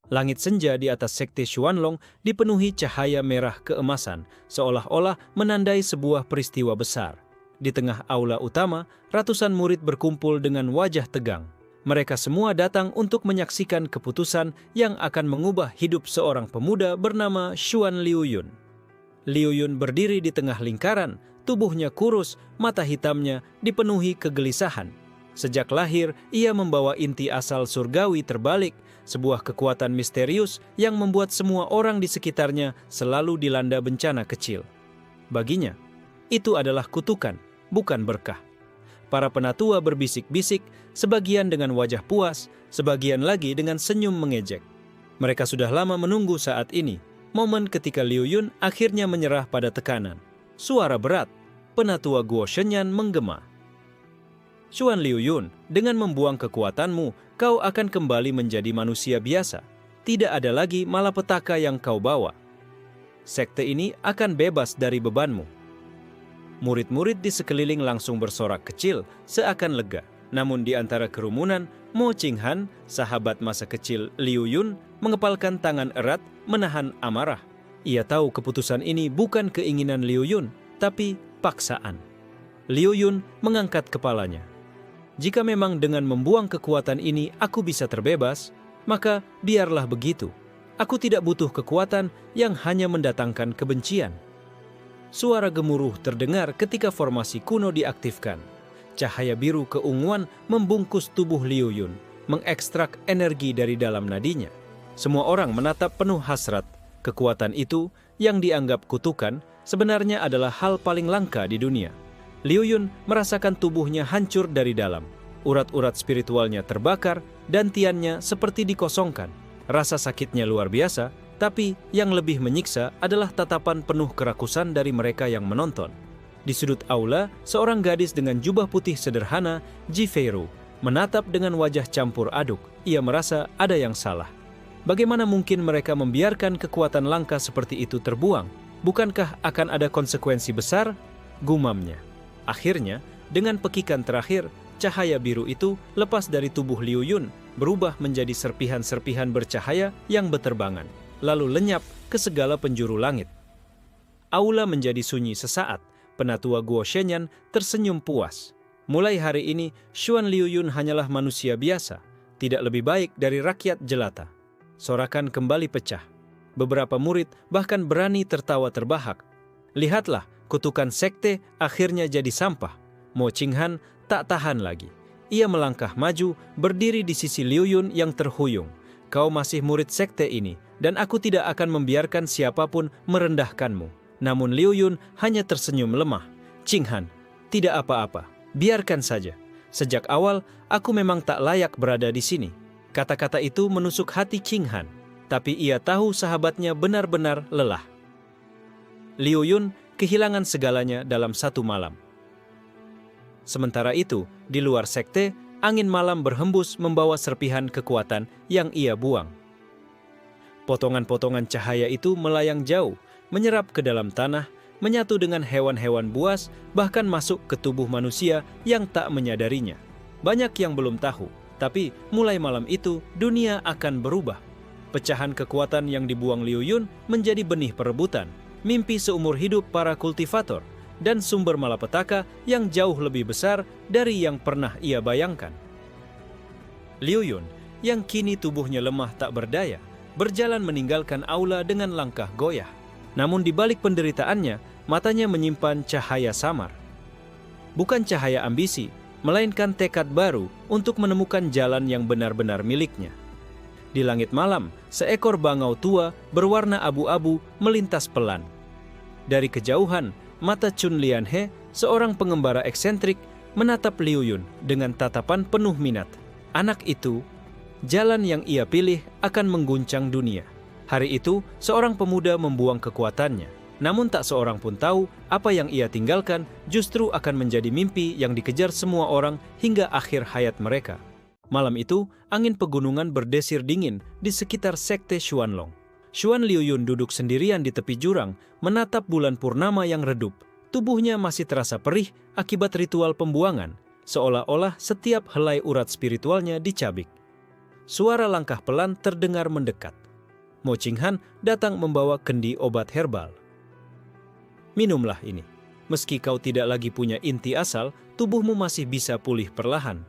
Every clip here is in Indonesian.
Langit senja di atas sekte Xuanlong dipenuhi cahaya merah keemasan, seolah-olah menandai sebuah peristiwa besar. Di tengah aula utama, ratusan murid berkumpul dengan wajah tegang. Mereka semua datang untuk menyaksikan keputusan yang akan mengubah hidup seorang pemuda bernama Xuan Liuyun. Liuyun berdiri di tengah lingkaran, tubuhnya kurus, mata hitamnya dipenuhi kegelisahan. Sejak lahir, ia membawa inti asal surgawi terbalik, sebuah kekuatan misterius yang membuat semua orang di sekitarnya selalu dilanda bencana kecil. Baginya, itu adalah kutukan, bukan berkah. Para penatua berbisik-bisik, sebagian dengan wajah puas, sebagian lagi dengan senyum mengejek. Mereka sudah lama menunggu saat ini, momen ketika Liuyun akhirnya menyerah pada tekanan. Suara berat, penatua Guo Shenyan menggema. Xuan Liuyun, dengan membuang kekuatanmu, kau akan kembali menjadi manusia biasa. Tidak ada lagi malapetaka yang kau bawa. Sekte ini akan bebas dari bebanmu. Murid-murid di sekeliling langsung bersorak kecil, seakan lega. Namun di antara kerumunan, Mo Qinghan, sahabat masa kecil Liuyun, mengepalkan tangan erat, menahan amarah. Ia tahu keputusan ini bukan keinginan Liuyun, tapi paksaan. Liuyun mengangkat kepalanya. Jika memang dengan membuang kekuatan ini aku bisa terbebas, maka biarlah begitu. Aku tidak butuh kekuatan yang hanya mendatangkan kebencian. Suara gemuruh terdengar ketika formasi kuno diaktifkan. Cahaya biru keunguan membungkus tubuh Liuyun, mengekstrak energi dari dalam nadinya. Semua orang menatap penuh hasrat. Kekuatan itu, yang dianggap kutukan, sebenarnya adalah hal paling langka di dunia. Liuyun merasakan tubuhnya hancur dari dalam. Urat-urat spiritualnya terbakar dan tiannya seperti dikosongkan. Rasa sakitnya luar biasa, tapi yang lebih menyiksa adalah tatapan penuh kerakusan dari mereka yang menonton. Di sudut aula, seorang gadis dengan jubah putih sederhana, Ji Feiru, menatap dengan wajah campur aduk. Ia merasa ada yang salah. Bagaimana mungkin mereka membiarkan kekuatan langka seperti itu terbuang? Bukankah akan ada konsekuensi besar? Gumamnya. Akhirnya, dengan pekikan terakhir, cahaya biru itu lepas dari tubuh Liuyun, berubah menjadi serpihan-serpihan bercahaya yang beterbangan, lalu lenyap ke segala penjuru langit. Aula menjadi sunyi sesaat. Penatua Guo Shenyan tersenyum puas. Mulai hari ini, Xuan Liuyun hanyalah manusia biasa, tidak lebih baik dari rakyat jelata. Sorakan kembali pecah. Beberapa murid bahkan berani tertawa terbahak. Lihatlah, kutukan sekte akhirnya jadi sampah. Mo Qinghan tak tahan lagi. Ia melangkah maju, berdiri di sisi Liuyun yang terhuyung. Kau masih murid sekte ini, dan aku tidak akan membiarkan siapapun merendahkanmu. Namun Liuyun hanya tersenyum lemah. Qinghan, tidak apa-apa, biarkan saja. Sejak awal, aku memang tak layak berada di sini. Kata-kata itu menusuk hati Qinghan, tapi ia tahu sahabatnya benar-benar lelah. Liuyun kehilangan segalanya dalam satu malam. Sementara itu, di luar sekte, angin malam berhembus membawa serpihan kekuatan yang ia buang. Potongan-potongan cahaya itu melayang jauh, menyerap ke dalam tanah, menyatu dengan hewan-hewan buas, bahkan masuk ke tubuh manusia yang tak menyadarinya. Banyak yang belum tahu, tapi mulai malam itu dunia akan berubah. Pecahan kekuatan yang dibuang Liuyun menjadi benih perebutan, mimpi seumur hidup para kultivator, dan sumber malapetaka yang jauh lebih besar dari yang pernah ia bayangkan. Liuyun, yang kini tubuhnya lemah tak berdaya, berjalan meninggalkan aula dengan langkah goyah. Namun di balik penderitaannya, matanya menyimpan cahaya samar. Bukan cahaya ambisi, melainkan tekad baru untuk menemukan jalan yang benar-benar miliknya. Di langit malam, seekor bangau tua berwarna abu-abu melintas pelan. Dari kejauhan, mata Chun Lianhe, seorang pengembara eksentrik, menatap Liuyun dengan tatapan penuh minat. Anak itu, jalan yang ia pilih akan mengguncang dunia. Hari itu, seorang pemuda membuang kekuatannya. Namun tak seorang pun tahu apa yang ia tinggalkan justru akan menjadi mimpi yang dikejar semua orang hingga akhir hayat mereka. Malam itu, angin pegunungan berdesir dingin di sekitar sekte Xuanlong. Xuan Liuyun duduk sendirian di tepi jurang, menatap bulan purnama yang redup. Tubuhnya masih terasa perih akibat ritual pembuangan, seolah-olah setiap helai urat spiritualnya dicabik. suara langkah pelan terdengar mendekat. Mo Qinghan datang membawa kendi obat herbal. Minumlah ini. Meski kau tidak lagi punya inti asal, tubuhmu masih bisa pulih perlahan.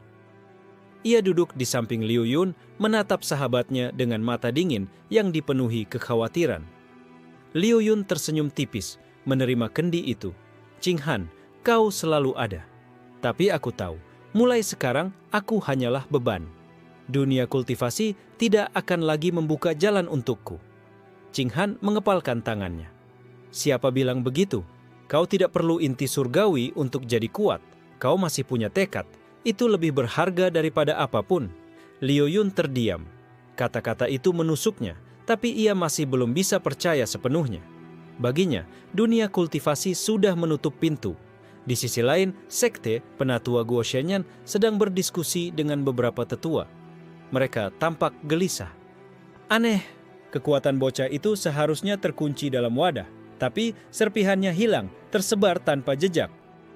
Ia duduk di samping Liu Yun, menatap sahabatnya dengan mata dingin yang dipenuhi kekhawatiran. Liu Yun tersenyum tipis, menerima kendi itu. Qinghan, kau selalu ada. Tapi aku tahu, mulai sekarang aku hanyalah beban. Dunia kultivasi tidak akan lagi membuka jalan untukku. Qinghan mengepalkan tangannya. Siapa bilang begitu? Kau tidak perlu inti surgawi untuk jadi kuat. Kau masih punya tekad. Itu lebih berharga daripada apapun. Liu Yun terdiam. Kata-kata itu menusuknya, tapi ia masih belum bisa percaya sepenuhnya. Baginya, dunia kultivasi sudah menutup pintu. Di sisi lain, sekte penatua Guoshenyan sedang berdiskusi dengan beberapa tetua. Mereka tampak gelisah. Aneh, kekuatan bocah itu seharusnya terkunci dalam wadah. Tapi serpihannya hilang, tersebar tanpa jejak.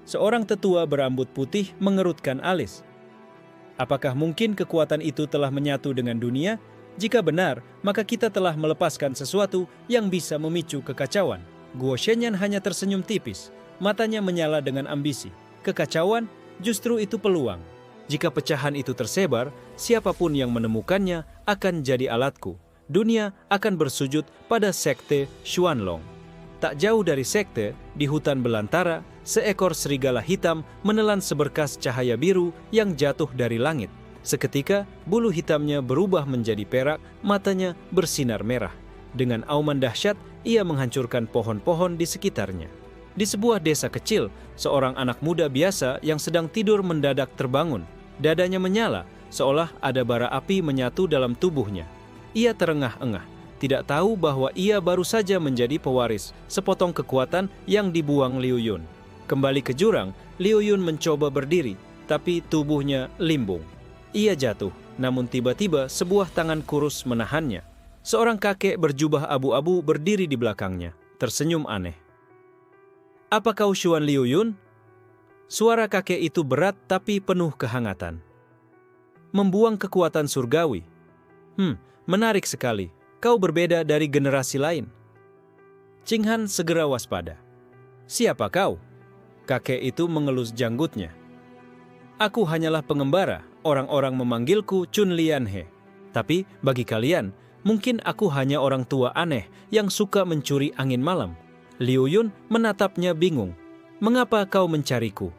Seorang tetua berambut putih mengerutkan alis. Apakah mungkin kekuatan itu telah menyatu dengan dunia? Jika benar, maka kita telah melepaskan sesuatu yang bisa memicu kekacauan. Guoshenyan hanya tersenyum tipis, matanya menyala dengan ambisi. Kekacauan justru itu peluang. Jika pecahan itu tersebar, siapapun yang menemukannya akan jadi alatku. Dunia akan bersujud pada sekte Xuanlong. Tak jauh dari sekte, di hutan belantara, seekor serigala hitam menelan seberkas cahaya biru yang jatuh dari langit. Seketika, bulu hitamnya berubah menjadi perak, matanya bersinar merah. Dengan auman dahsyat, ia menghancurkan pohon-pohon di sekitarnya. Di sebuah desa kecil, seorang anak muda biasa yang sedang tidur mendadak terbangun. Dadanya menyala, seolah ada bara api menyatu dalam tubuhnya. Ia terengah-engah. Tidak tahu bahwa ia baru saja menjadi pewaris sepotong kekuatan yang dibuang Liu Yun. Kembali ke jurang, Liu Yun mencoba berdiri, tapi tubuhnya limbung. Ia jatuh, namun tiba-tiba sebuah tangan kurus menahannya. Seorang kakek berjubah abu-abu berdiri di belakangnya, tersenyum aneh. Apa kau Xuan Liu Yun? Suara kakek itu berat tapi penuh kehangatan. Membuang kekuatan surgawi. Menarik sekali. Kau berbeda dari generasi lain. Qinghan segera waspada. Siapa kau? Kakek itu mengelus janggutnya. Aku hanyalah pengembara, orang-orang memanggilku Chun Lianhe. Tapi bagi kalian, mungkin aku hanya orang tua aneh yang suka mencuri angin malam. Liu Yun menatapnya bingung. Mengapa kau mencariku?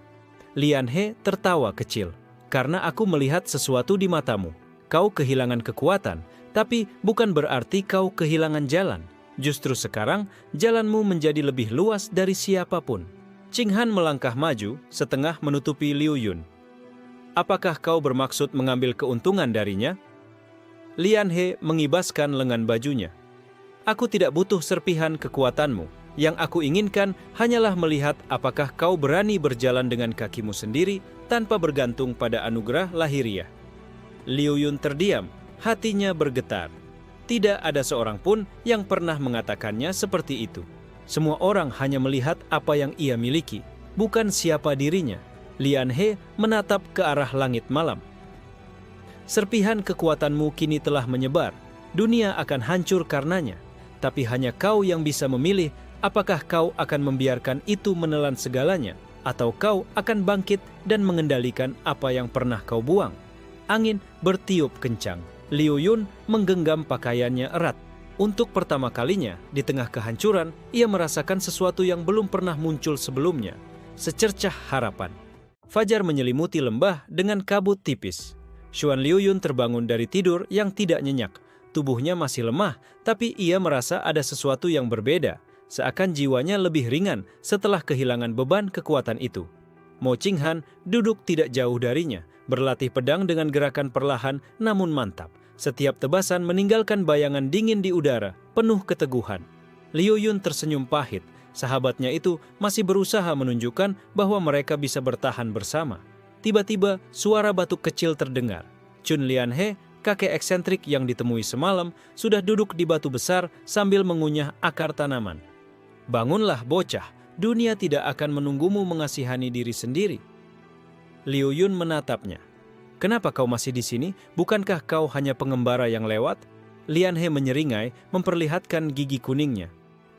Lianhe tertawa kecil. Karena aku melihat sesuatu di matamu. Kau kehilangan kekuatan. Tapi bukan berarti kau kehilangan jalan. Justru sekarang, jalanmu menjadi lebih luas dari siapapun. Qinghan melangkah maju, setengah menutupi Liu Yun. Apakah kau bermaksud mengambil keuntungan darinya? Lianhe mengibaskan lengan bajunya. Aku tidak butuh serpihan kekuatanmu. Yang aku inginkan hanyalah melihat apakah kau berani berjalan dengan kakimu sendiri tanpa bergantung pada anugerah lahiriah. Liu Yun terdiam. Hatinya bergetar. Tidak ada seorang pun yang pernah mengatakannya seperti itu. Semua orang hanya melihat apa yang ia miliki, bukan siapa dirinya. Lianhe menatap ke arah langit malam. Serpihan kekuatanmu kini telah menyebar. Dunia akan hancur karenanya. Tapi hanya kau yang bisa memilih apakah kau akan membiarkan itu menelan segalanya, atau kau akan bangkit dan mengendalikan apa yang pernah kau buang. Angin bertiup kencang. Liu Yun menggenggam pakaiannya erat. Untuk pertama kalinya, di tengah kehancuran, ia merasakan sesuatu yang belum pernah muncul sebelumnya. Secercah harapan. Fajar menyelimuti lembah dengan kabut tipis. Xuan Liu Yun terbangun dari tidur yang tidak nyenyak. Tubuhnya masih lemah, tapi ia merasa ada sesuatu yang berbeda. Seakan jiwanya lebih ringan setelah kehilangan beban kekuatan itu. Mo Qinghan duduk tidak jauh darinya. Berlatih pedang dengan gerakan perlahan namun mantap. Setiap tebasan meninggalkan bayangan dingin di udara, penuh keteguhan. Liu Yun tersenyum pahit. Sahabatnya itu masih berusaha menunjukkan bahwa mereka bisa bertahan bersama. Tiba-tiba suara batuk kecil terdengar. Chun Lianhe, kakek eksentrik yang ditemui semalam, sudah duduk di batu besar sambil mengunyah akar tanaman. Bangunlah bocah, dunia tidak akan menunggumu mengasihani diri sendiri. Liu Yun menatapnya. Kenapa kau masih di sini? Bukankah kau hanya pengembara yang lewat? Lian He menyeringai, memperlihatkan gigi kuningnya.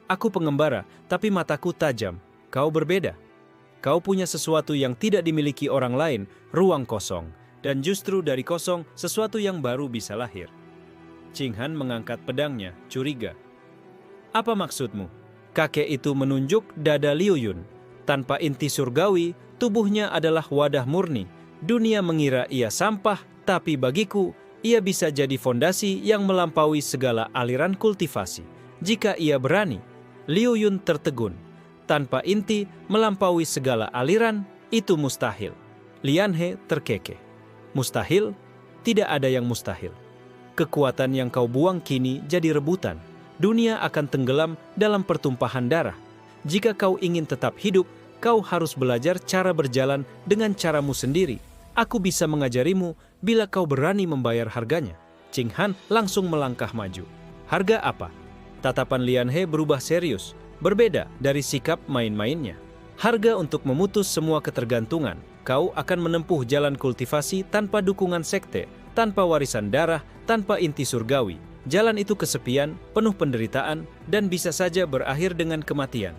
Aku pengembara, tapi mataku tajam. Kau berbeda. Kau punya sesuatu yang tidak dimiliki orang lain, ruang kosong. Dan justru dari kosong, sesuatu yang baru bisa lahir. Qing Han mengangkat pedangnya, curiga. Apa maksudmu? Kakek itu menunjuk dada Liu Yun. Tanpa inti surgawi, tubuhnya adalah wadah murni. Dunia mengira ia sampah, tapi bagiku, ia bisa jadi fondasi yang melampaui segala aliran kultivasi. Jika ia berani, Liu Yun tertegun. Tanpa inti, melampaui segala aliran, itu mustahil. Lian He terkekeh. Mustahil? Tidak ada yang mustahil. Kekuatan yang kau buang kini jadi rebutan. Dunia akan tenggelam dalam pertumpahan darah. Jika kau ingin tetap hidup, kau harus belajar cara berjalan dengan caramu sendiri. Aku bisa mengajarimu bila kau berani membayar harganya. Qing Han langsung melangkah maju. Harga apa? Tatapan Lian He berubah serius, berbeda dari sikap main-mainnya. Harga untuk memutus semua ketergantungan. Kau akan menempuh jalan kultivasi tanpa dukungan sekte, tanpa warisan darah, tanpa inti surgawi. Jalan itu kesepian, penuh penderitaan, dan bisa saja berakhir dengan kematian.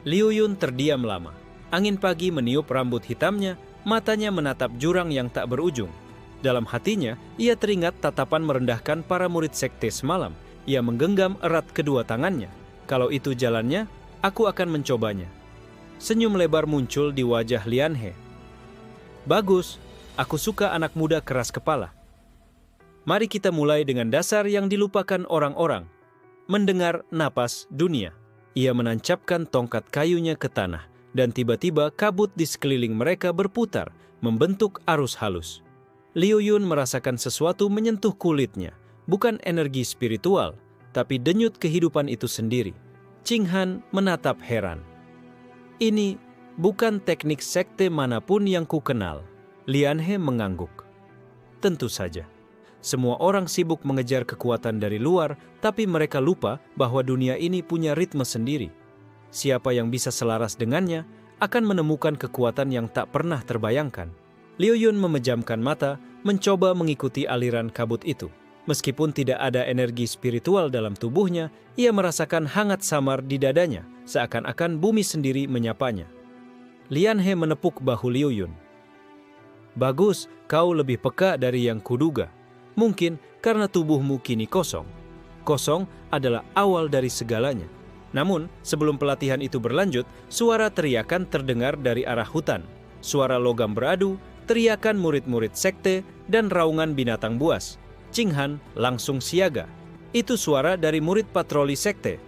Liu Yun terdiam lama. Angin pagi meniup rambut hitamnya, matanya menatap jurang yang tak berujung. Dalam hatinya, ia teringat tatapan merendahkan para murid sekte semalam. Ia menggenggam erat kedua tangannya. Kalau itu jalannya, aku akan mencobanya. Senyum lebar muncul di wajah Lian He. Bagus, aku suka anak muda keras kepala. Mari kita mulai dengan dasar yang dilupakan orang-orang. Mendengar napas dunia. Ia menancapkan tongkat kayunya ke tanah, dan tiba-tiba kabut di sekeliling mereka berputar, membentuk arus halus. Liu Yun merasakan sesuatu menyentuh kulitnya, bukan energi spiritual, tapi denyut kehidupan itu sendiri. Qing Han menatap heran. Ini bukan teknik sekte manapun yang ku kenal. Lian He mengangguk. Tentu saja. Semua orang sibuk mengejar kekuatan dari luar, tapi mereka lupa bahwa dunia ini punya ritme sendiri. Siapa yang bisa selaras dengannya akan menemukan kekuatan yang tak pernah terbayangkan. Liu Yun memejamkan mata, mencoba mengikuti aliran kabut itu. Meskipun tidak ada energi spiritual dalam tubuhnya, ia merasakan hangat samar di dadanya, seakan-akan bumi sendiri menyapanya. Lian He menepuk bahu Liu Yun. Bagus, kau lebih peka dari yang kuduga. Mungkin karena tubuhmu kini kosong. Kosong adalah awal dari segalanya. Namun, sebelum pelatihan itu berlanjut, suara teriakan terdengar dari arah hutan. Suara logam beradu, teriakan murid-murid sekte, dan raungan binatang buas. Qing Han langsung siaga. Itu suara dari murid patroli sekte.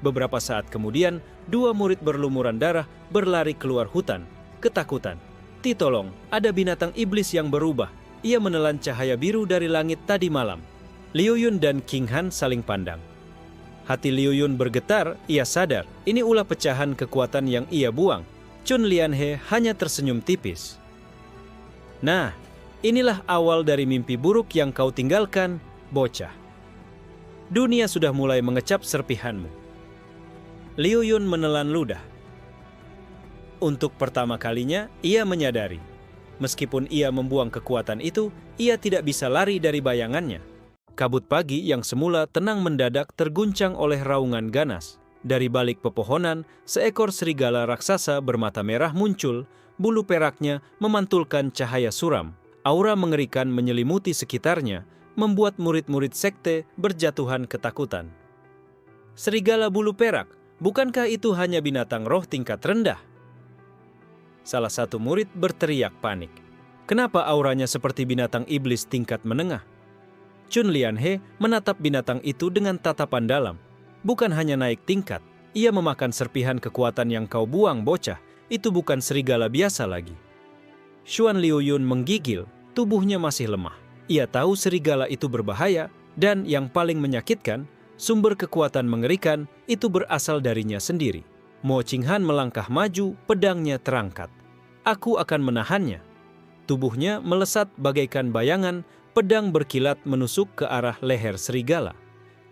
Beberapa saat kemudian, dua murid berlumuran darah berlari keluar hutan, ketakutan. Titolong, ada binatang iblis yang berubah. Ia menelan cahaya biru dari langit tadi malam. Liu Yun dan Qing Han saling pandang. Hati Liu Yun bergetar, ia sadar, ini ulah pecahan kekuatan yang ia buang. Chun Lian He hanya tersenyum tipis. Nah, inilah awal dari mimpi buruk yang kau tinggalkan, bocah. Dunia sudah mulai mengecap serpihanmu. Liu Yun menelan ludah. Untuk pertama kalinya, ia menyadari. Meskipun ia membuang kekuatan itu, ia tidak bisa lari dari bayangannya. Kabut pagi yang semula tenang mendadak terguncang oleh raungan ganas. Dari balik pepohonan, seekor serigala raksasa bermata merah muncul, bulu peraknya memantulkan cahaya suram. Aura mengerikan menyelimuti sekitarnya, membuat murid-murid sekte berjatuhan ketakutan. Serigala bulu perak, bukankah itu hanya binatang roh tingkat rendah? Salah satu murid berteriak panik. Kenapa auranya seperti binatang iblis tingkat menengah? Chun Lian He menatap binatang itu dengan tatapan dalam. Bukan hanya naik tingkat, ia memakan serpihan kekuatan yang kau buang, bocah. Itu bukan serigala biasa lagi. Xuan Liu Yun menggigil, tubuhnya masih lemah. Ia tahu serigala itu berbahaya, dan yang paling menyakitkan, sumber kekuatan mengerikan itu berasal darinya sendiri. Mo Qing Han melangkah maju, pedangnya terangkat. Aku akan menahannya. Tubuhnya melesat bagaikan bayangan, pedang berkilat menusuk ke arah leher serigala.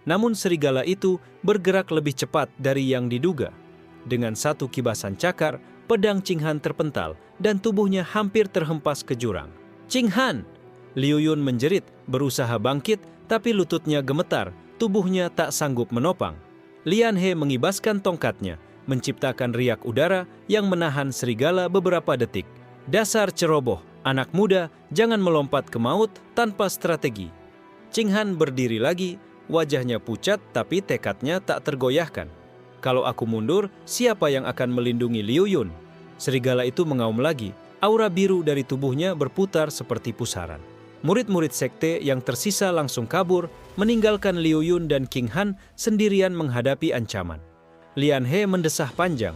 Namun serigala itu bergerak lebih cepat dari yang diduga. Dengan satu kibasan cakar, pedang Qing Han terpental dan tubuhnya hampir terhempas ke jurang. Qing Han! Liu Yun menjerit, berusaha bangkit, tapi lututnya gemetar, tubuhnya tak sanggup menopang. Lian He mengibaskan tongkatnya, menciptakan riak udara yang menahan serigala beberapa detik. Dasar ceroboh, anak muda, jangan melompat ke maut tanpa strategi. Qing Han berdiri lagi, wajahnya pucat tapi tekadnya tak tergoyahkan. Kalau aku mundur, siapa yang akan melindungi Liu Yun? Serigala itu mengaum lagi, aura biru dari tubuhnya berputar seperti pusaran. Murid-murid sekte yang tersisa langsung kabur, meninggalkan Liu Yun dan Qing Han sendirian menghadapi ancaman. Lian He mendesah panjang.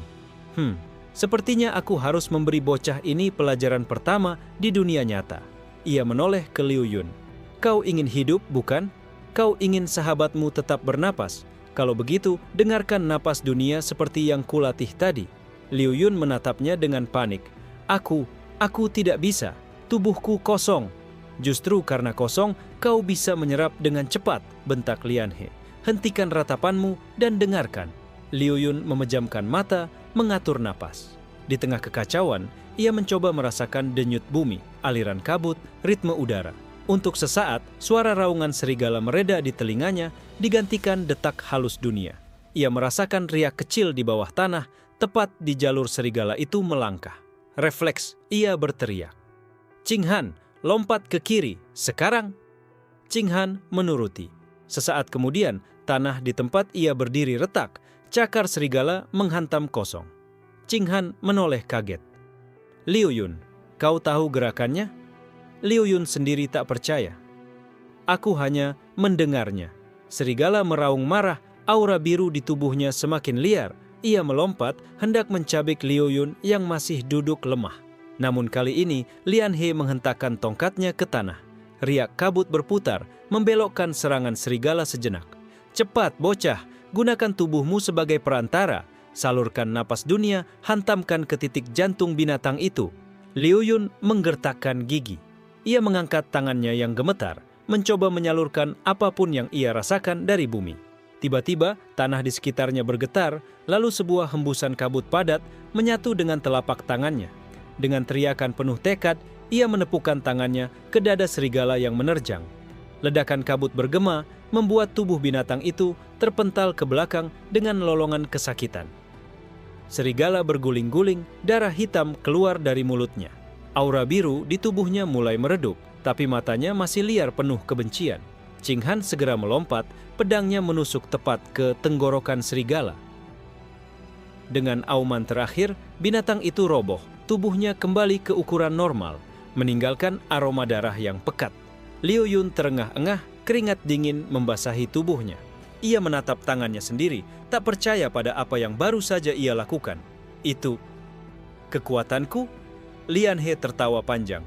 Sepertinya aku harus memberi bocah ini pelajaran pertama di dunia nyata. Ia menoleh ke Liu Yun. Kau ingin hidup, bukan? Kau ingin sahabatmu tetap bernapas? Kalau begitu, dengarkan napas dunia seperti yang kulatih tadi. Liu Yun menatapnya dengan panik. Aku tidak bisa. Tubuhku kosong. Justru karena kosong, kau bisa menyerap dengan cepat, bentak Lian He. Hentikan ratapanmu dan dengarkan. Liu Yun memejamkan mata, mengatur napas. Di tengah kekacauan, ia mencoba merasakan denyut bumi, aliran kabut, ritme udara. Untuk sesaat, suara raungan serigala mereda di telinganya digantikan detak halus dunia. Ia merasakan riak kecil di bawah tanah, tepat di jalur serigala itu melangkah. Refleks, ia berteriak. Qing Han, lompat ke kiri, sekarang. Qing Han menuruti. Sesaat kemudian, tanah di tempat ia berdiri retak, cakar serigala menghantam kosong. Qing Han menoleh kaget. Liu Yun, kau tahu gerakannya? Liu Yun sendiri tak percaya. Aku hanya mendengarnya. Serigala meraung marah, aura biru di tubuhnya semakin liar. Ia melompat, hendak mencabik Liu Yun yang masih duduk lemah. Namun kali ini, Lian He menghentakkan tongkatnya ke tanah. Riak kabut berputar, membelokkan serangan serigala sejenak. Cepat, bocah, gunakan tubuhmu sebagai perantara. Salurkan napas dunia, hantamkan ke titik jantung binatang itu. Liu Yun menggertakkan gigi. Ia mengangkat tangannya yang gemetar, mencoba menyalurkan apapun yang ia rasakan dari bumi. Tiba-tiba, tanah di sekitarnya bergetar, lalu sebuah hembusan kabut padat menyatu dengan telapak tangannya. Dengan teriakan penuh tekad, ia menepukkan tangannya ke dada serigala yang menerjang. Ledakan kabut bergema, membuat tubuh binatang itu terpental ke belakang dengan lolongan kesakitan. Serigala berguling-guling, darah hitam keluar dari mulutnya. Aura biru di tubuhnya mulai meredup, tapi matanya masih liar penuh kebencian. Qing Han segera melompat, pedangnya menusuk tepat ke tenggorokan serigala. Dengan auman terakhir, binatang itu roboh, tubuhnya kembali ke ukuran normal, meninggalkan aroma darah yang pekat. Liu Yun terengah-engah, keringat dingin membasahi tubuhnya. Ia menatap tangannya sendiri, tak percaya pada apa yang baru saja ia lakukan. Itu kekuatanku? Lian He tertawa panjang.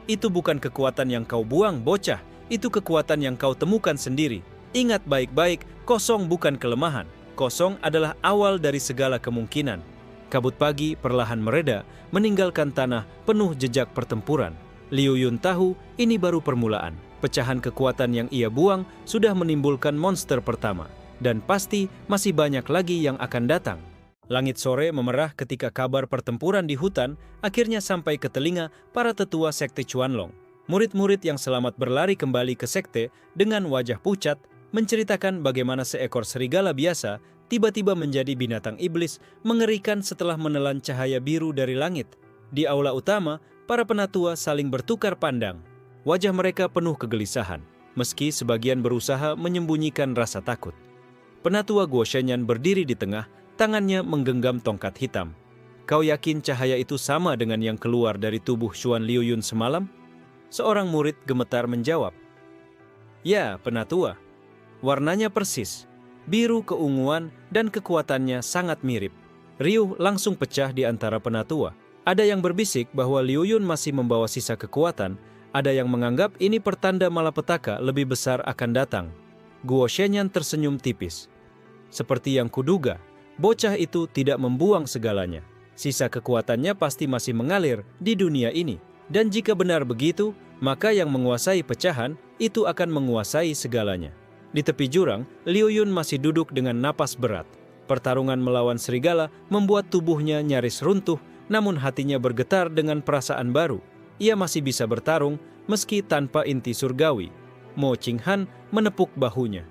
Itu bukan kekuatan yang kau buang, bocah. Itu kekuatan yang kau temukan sendiri. Ingat baik-baik, kosong bukan kelemahan. Kosong adalah awal dari segala kemungkinan. Kabut pagi perlahan mereda, meninggalkan tanah penuh jejak pertempuran. Liu Yun tahu ini baru permulaan. Pecahan kekuatan yang ia buang sudah menimbulkan monster pertama. Dan pasti masih banyak lagi yang akan datang. Langit sore memerah ketika kabar pertempuran di hutan akhirnya sampai ke telinga para tetua sekte Chuanlong. Murid-murid yang selamat berlari kembali ke sekte dengan wajah pucat, menceritakan bagaimana seekor serigala biasa tiba-tiba menjadi binatang iblis mengerikan setelah menelan cahaya biru dari langit. Di aula utama, para penatua saling bertukar pandang. Wajah mereka penuh kegelisahan, meski sebagian berusaha menyembunyikan rasa takut. Penatua Guo Shenyan berdiri di tengah, tangannya menggenggam tongkat hitam. Kau yakin cahaya itu sama dengan yang keluar dari tubuh Xuan Liu Yun semalam? Seorang murid gemetar menjawab. Ya, penatua. Warnanya persis. Biru keunguan dan kekuatannya sangat mirip. Riuh langsung pecah di antara penatua. Ada yang berbisik bahwa Liu Yun masih membawa sisa kekuatan. Ada yang menganggap ini pertanda malapetaka lebih besar akan datang. Guo Shenyan tersenyum tipis. Seperti yang kuduga, bocah itu tidak membuang segalanya. Sisa kekuatannya pasti masih mengalir di dunia ini. Dan jika benar begitu, maka yang menguasai pecahan itu akan menguasai segalanya. Di tepi jurang, Liu Yun masih duduk dengan napas berat. Pertarungan melawan serigala membuat tubuhnya nyaris runtuh, namun hatinya bergetar dengan perasaan baru. ia masih bisa bertarung meski tanpa inti surgawi. Mo Qinghan menepuk bahunya.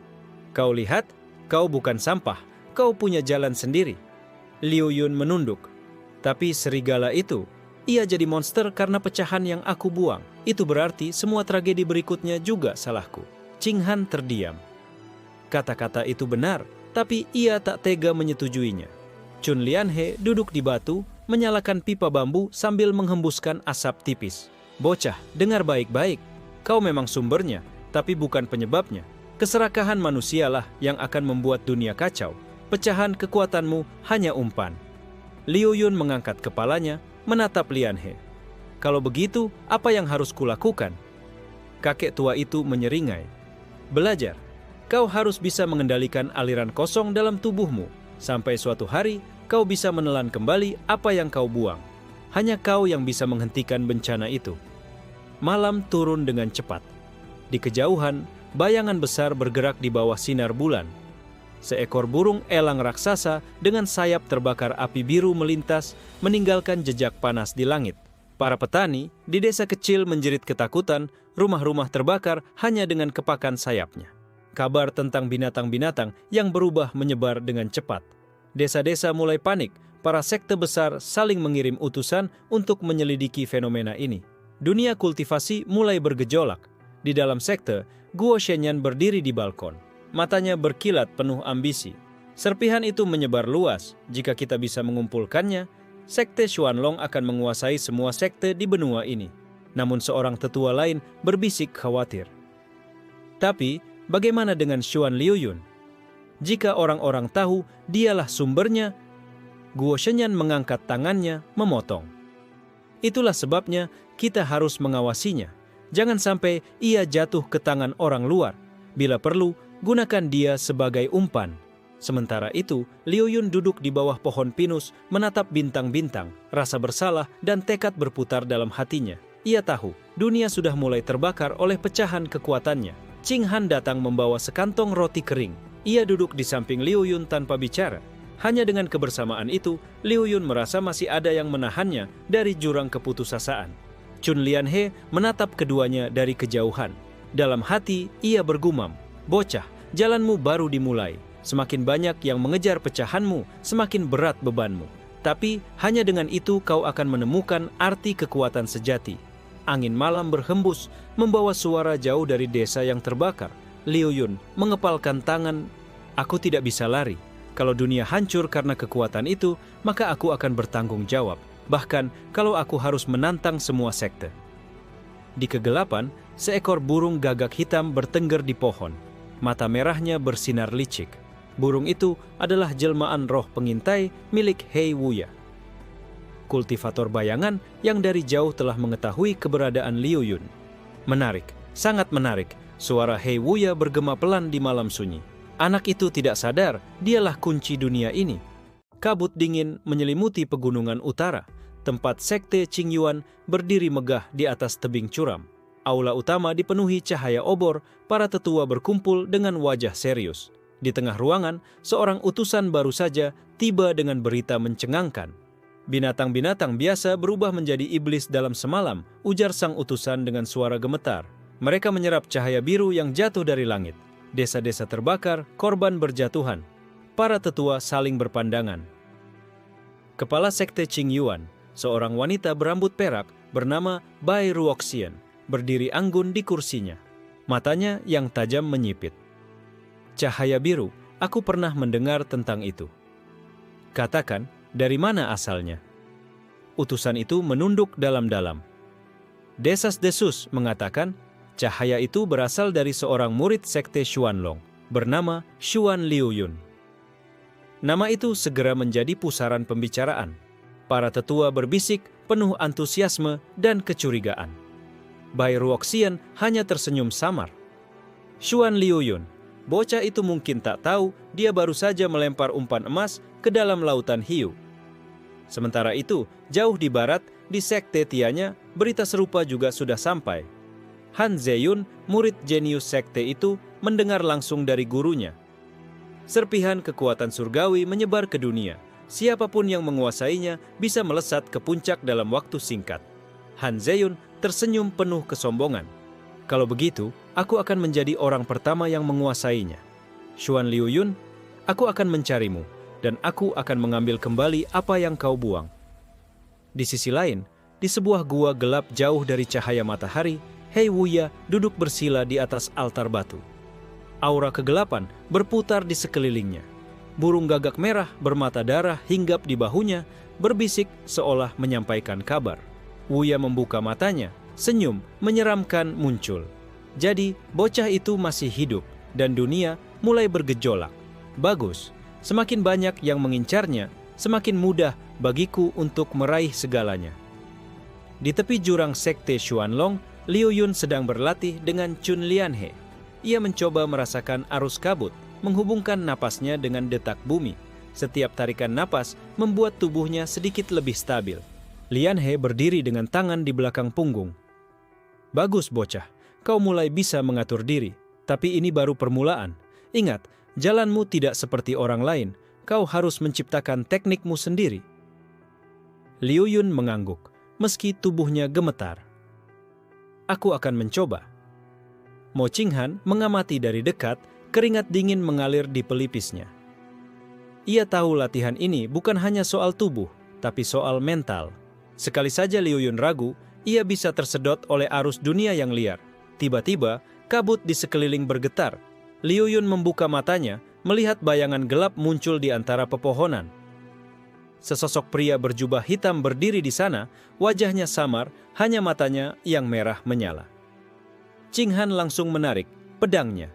Kau lihat, kau bukan sampah, kau punya jalan sendiri. Liu Yun menunduk. Tapi serigala itu, ia jadi monster karena pecahan yang aku buang. Itu berarti semua tragedi berikutnya juga salahku. Qinghan terdiam. Kata-kata itu benar, tapi ia tak tega menyetujuinya. Chun Lianhe duduk di batu, menyalakan pipa bambu sambil menghembuskan asap tipis. Bocah, dengar baik-baik. Kau memang sumbernya, tapi bukan penyebabnya. Keserakahan manusialah yang akan membuat dunia kacau. Pecahan kekuatanmu hanya umpan. Liu Yun mengangkat kepalanya, menatap Lianhe. Kalau begitu, apa yang harus kulakukan? Kakek tua itu menyeringai. Belajar. Kau harus bisa mengendalikan aliran kosong dalam tubuhmu. Sampai suatu hari, kau bisa menelan kembali apa yang kau buang. Hanya kau yang bisa menghentikan bencana itu. Malam turun dengan cepat. Di kejauhan, bayangan besar bergerak di bawah sinar bulan. Seekor burung elang raksasa dengan sayap terbakar api biru melintas, meninggalkan jejak panas di langit. Para petani di desa kecil menjerit ketakutan, rumah-rumah terbakar hanya dengan kepakan sayapnya. Kabar tentang binatang-binatang yang berubah menyebar dengan cepat. Desa-desa mulai panik, para sekte besar saling mengirim utusan untuk menyelidiki fenomena ini. Dunia kultivasi mulai bergejolak. Di dalam sekte, Guo Shenyan berdiri di balkon. Matanya berkilat penuh ambisi. Serpihan itu menyebar luas. Jika kita bisa mengumpulkannya, sekte Xuanlong akan menguasai semua sekte di benua ini. Namun seorang tetua lain berbisik khawatir. Tapi, bagaimana dengan Xuan Liuyun? Jika orang-orang tahu dialah sumbernya, Guo Shenyan mengangkat tangannya, memotong. Itulah sebabnya kita harus mengawasinya. Jangan sampai ia jatuh ke tangan orang luar. Bila perlu, gunakan dia sebagai umpan. Sementara itu, Liu Yun duduk di bawah pohon pinus, menatap bintang-bintang. Rasa bersalah dan tekad berputar dalam hatinya. Ia tahu, dunia sudah mulai terbakar oleh pecahan kekuatannya. Qinghan datang membawa sekantong roti kering. Ia duduk di samping Liu Yun tanpa bicara. Hanya dengan kebersamaan itu, Liu Yun merasa masih ada yang menahannya dari jurang keputusasaan. Chun Lianhe menatap keduanya dari kejauhan. Dalam hati, ia bergumam, "Bocah, jalanmu baru dimulai. Semakin banyak yang mengejar pecahanmu, semakin berat bebanmu. Tapi hanya dengan itu kau akan menemukan arti kekuatan sejati." Angin malam berhembus, membawa suara jauh dari desa yang terbakar. Liu Yun mengepalkan tangan. "Aku tidak bisa lari. Kalau dunia hancur karena kekuatan itu, maka aku akan bertanggung jawab. Bahkan kalau aku harus menantang semua sekte." Di kegelapan, seekor burung gagak hitam bertengger di pohon. Mata merahnya bersinar licik. Burung itu adalah jelmaan roh pengintai milik Hei Wuya, kultivator bayangan yang dari jauh telah mengetahui keberadaan Liu Yun. Menarik, sangat menarik. Suara Hei Wuya bergema pelan di malam sunyi. Anak itu tidak sadar, dialah kunci dunia ini. Kabut dingin menyelimuti pegunungan utara. Tempat sekte Qingyuan berdiri megah di atas tebing curam. Aula utama dipenuhi cahaya obor, para tetua berkumpul dengan wajah serius. Di tengah ruangan, seorang utusan baru saja tiba dengan berita mencengangkan. "Binatang-binatang biasa berubah menjadi iblis dalam semalam," ujar sang utusan dengan suara gemetar. "Mereka menyerap cahaya biru yang jatuh dari langit. Desa-desa terbakar, korban berjatuhan." Para tetua saling berpandangan. Kepala sekte Qingyuan, seorang wanita berambut perak bernama Bai Ruoxian, berdiri anggun di kursinya. Matanya yang tajam menyipit. "Cahaya biru, aku pernah mendengar tentang itu. Katakan, dari mana asalnya?" Utusan itu menunduk dalam-dalam. Desas-desus mengatakan, cahaya itu berasal dari seorang murid sekte Xuanlong, bernama Xuan Liuyun. Nama itu segera menjadi pusaran pembicaraan. Para tetua berbisik penuh antusiasme dan kecurigaan. Bai Ruoxian hanya tersenyum samar. "Xuan Liuyun, bocah itu mungkin tak tahu dia baru saja melempar umpan emas ke dalam lautan hiu." Sementara itu, jauh di barat, di sekte Tianya, berita serupa juga sudah sampai. Han Zeyun, murid jenius sekte itu, mendengar langsung dari gurunya. Serpihan kekuatan surgawi menyebar ke dunia. Siapapun yang menguasainya bisa melesat ke puncak dalam waktu singkat. Han Zeyun tersenyum penuh kesombongan. Kalau begitu, aku akan menjadi orang pertama yang menguasainya. Xuan Liuyun, aku akan mencarimu, dan aku akan mengambil kembali apa yang kau buang. Di sisi lain, di sebuah gua gelap jauh dari cahaya matahari, Hei Wuya duduk bersila di atas altar batu. Aura kegelapan berputar di sekelilingnya. Burung gagak merah bermata darah hinggap di bahunya, berbisik seolah menyampaikan kabar. Wuya membuka matanya, senyum menyeramkan muncul. Jadi, bocah itu masih hidup, dan dunia mulai bergejolak. Bagus, semakin banyak yang mengincarnya, semakin mudah bagiku untuk meraih segalanya. Di tepi jurang sekte Xuanlong, Liu Yun sedang berlatih dengan Chun Lianhe. Ia mencoba merasakan arus kabut, menghubungkan napasnya dengan detak bumi. Setiap tarikan napas membuat tubuhnya sedikit lebih stabil. Lianhe berdiri dengan tangan di belakang punggung. Bagus bocah, kau mulai bisa mengatur diri, tapi ini baru permulaan. Ingat, jalanmu tidak seperti orang lain, kau harus menciptakan teknikmu sendiri. Liu Yun mengangguk, meski tubuhnya gemetar. Aku akan mencoba. Mo Qinghan mengamati dari dekat, keringat dingin mengalir di pelipisnya. Ia tahu latihan ini bukan hanya soal tubuh, tapi soal mental. Sekali saja Liu Yun ragu, ia bisa tersedot oleh arus dunia yang liar. Tiba-tiba, kabut di sekeliling bergetar. Liu Yun membuka matanya, melihat bayangan gelap muncul di antara pepohonan. Sesosok pria berjubah hitam berdiri di sana, wajahnya samar, hanya matanya yang merah menyala. Qinghan langsung menarik pedangnya.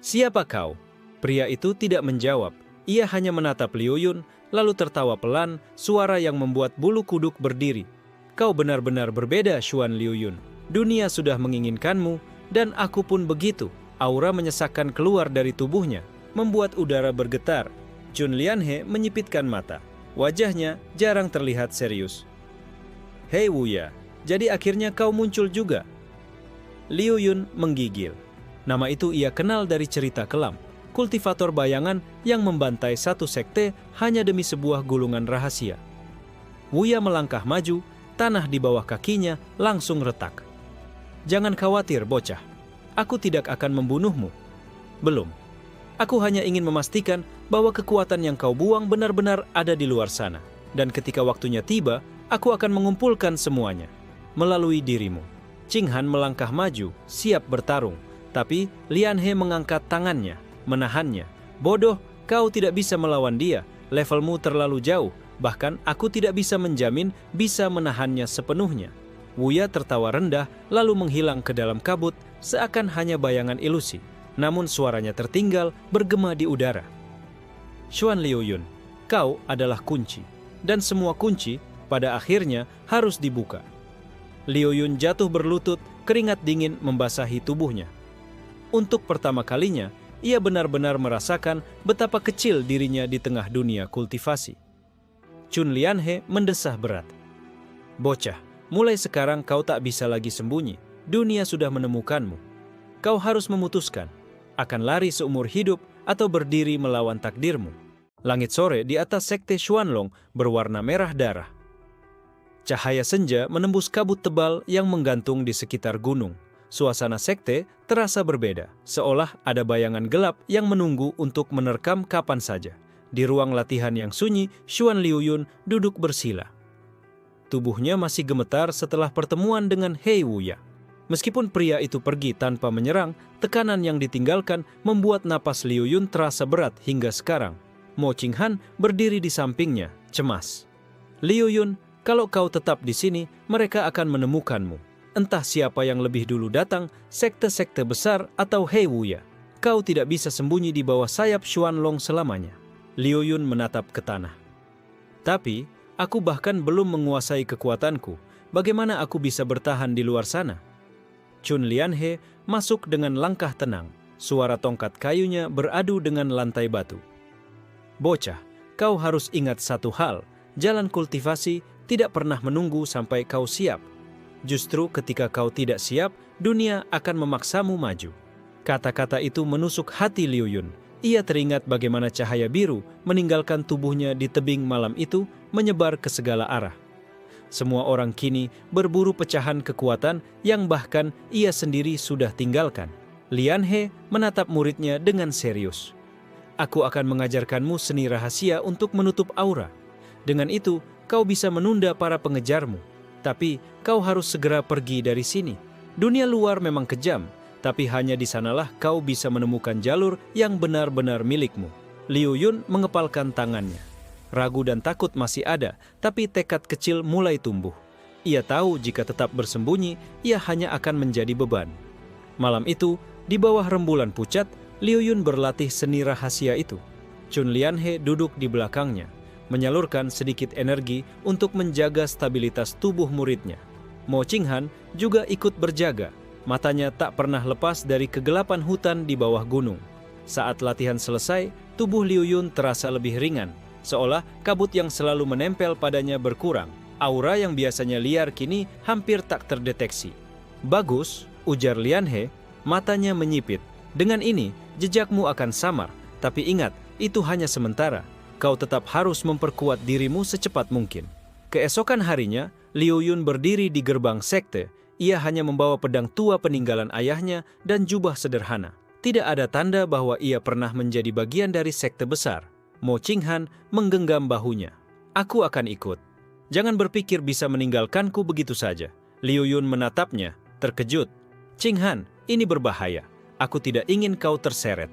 "Siapa kau?" Pria itu tidak menjawab, ia hanya menatap Liu Yun, lalu tertawa pelan, suara yang membuat bulu kuduk berdiri. "Kau benar-benar berbeda, Xuan Liu Yun. Dunia sudah menginginkanmu, dan aku pun begitu." Aura menyesakkan keluar dari tubuhnya, membuat udara bergetar. Chun Lianhe menyipitkan mata. Wajahnya jarang terlihat serius. "Hei Wuya, jadi akhirnya kau muncul juga." Liu Yun menggigil. Nama itu ia kenal dari cerita kelam, kultivator bayangan yang membantai satu sekte hanya demi sebuah gulungan rahasia. Wuya melangkah maju, tanah di bawah kakinya langsung retak. "Jangan khawatir bocah, aku tidak akan membunuhmu. Belum. Aku hanya ingin memastikan bahwa kekuatan yang kau buang benar-benar ada di luar sana. Dan ketika waktunya tiba, aku akan mengumpulkan semuanya melalui dirimu." Qinghan melangkah maju, siap bertarung. Tapi Lianhe mengangkat tangannya, menahannya. "Bodoh, kau tidak bisa melawan dia. Levelmu terlalu jauh. Bahkan aku tidak bisa menjamin bisa menahannya sepenuhnya." Wuya tertawa rendah, lalu menghilang ke dalam kabut, seakan hanya bayangan ilusi. Namun suaranya tertinggal, bergema di udara. "Xuan Liu Yun, kau adalah kunci. Dan semua kunci, pada akhirnya, harus dibuka." Liu Yun jatuh berlutut, keringat dingin membasahi tubuhnya. Untuk pertama kalinya, ia benar-benar merasakan betapa kecil dirinya di tengah dunia kultivasi. Chun Lianhe mendesah berat. "Bocah, mulai sekarang kau tak bisa lagi sembunyi. Dunia sudah menemukanmu. Kau harus memutuskan, akan lari seumur hidup atau berdiri melawan takdirmu." Langit sore di atas sekte Xuanlong berwarna merah darah. Cahaya senja menembus kabut tebal yang menggantung di sekitar gunung. Suasana sekte terasa berbeda, seolah ada bayangan gelap yang menunggu untuk menerkam kapan saja. Di ruang latihan yang sunyi, Xuan Liu Yun duduk bersila. Tubuhnya masih gemetar setelah pertemuan dengan Hei Wuya. Meskipun pria itu pergi tanpa menyerang, tekanan yang ditinggalkan membuat napas Liu Yun terasa berat hingga sekarang. Mo Qinghan berdiri di sampingnya, cemas. "Liu Yun, kalau kau tetap di sini, mereka akan menemukanmu. Entah siapa yang lebih dulu datang, sekte-sekte besar atau Hei Wuya. Kau tidak bisa sembunyi di bawah sayap Xuanlong selamanya." Liu Yun menatap ke tanah. "Tapi, aku bahkan belum menguasai kekuatanku. Bagaimana aku bisa bertahan di luar sana?" Chun Lianhe masuk dengan langkah tenang. Suara tongkat kayunya beradu dengan lantai batu. "Bocah, kau harus ingat satu hal. Jalan kultivasi tidak pernah menunggu sampai kau siap. Justru ketika kau tidak siap, dunia akan memaksamu maju." Kata-kata itu menusuk hati Liu Yun. Ia teringat bagaimana cahaya biru meninggalkan tubuhnya di tebing malam itu, menyebar ke segala arah. Semua orang kini berburu pecahan kekuatan yang bahkan ia sendiri sudah tinggalkan. Lian He menatap muridnya dengan serius. Aku akan mengajarkanmu seni rahasia untuk menutup aura. Dengan itu, kau bisa menunda para pengejarmu. Tapi, kau harus segera pergi dari sini. Dunia luar memang kejam, tapi hanya di sanalah kau bisa menemukan jalur yang benar-benar milikmu. Liu Yun mengepalkan tangannya. Ragu dan takut masih ada, tapi tekad kecil mulai tumbuh. Ia tahu jika tetap bersembunyi, ia hanya akan menjadi beban. Malam itu, di bawah rembulan pucat, Liu Yun berlatih seni rahasia itu. Chun Lian He duduk di belakangnya, menyalurkan sedikit energi untuk menjaga stabilitas tubuh muridnya. Mo Qinghan juga ikut berjaga, matanya tak pernah lepas dari kegelapan hutan di bawah gunung. Saat latihan selesai, tubuh Liu Yun terasa lebih ringan, seolah kabut yang selalu menempel padanya berkurang. Aura yang biasanya liar kini hampir tak terdeteksi. Bagus, ujar Lian He, matanya menyipit. Dengan ini, jejakmu akan samar. Tapi ingat, itu hanya sementara. Kau tetap harus memperkuat dirimu secepat mungkin. Keesokan harinya, Liu Yun berdiri di gerbang sekte. Ia hanya membawa pedang tua peninggalan ayahnya dan jubah sederhana. Tidak ada tanda bahwa ia pernah menjadi bagian dari sekte besar. Mo Qinghan menggenggam bahunya. Aku akan ikut. Jangan berpikir bisa meninggalkanku begitu saja. Liu Yun menatapnya, terkejut. Qinghan, ini berbahaya. Aku tidak ingin kau terseret.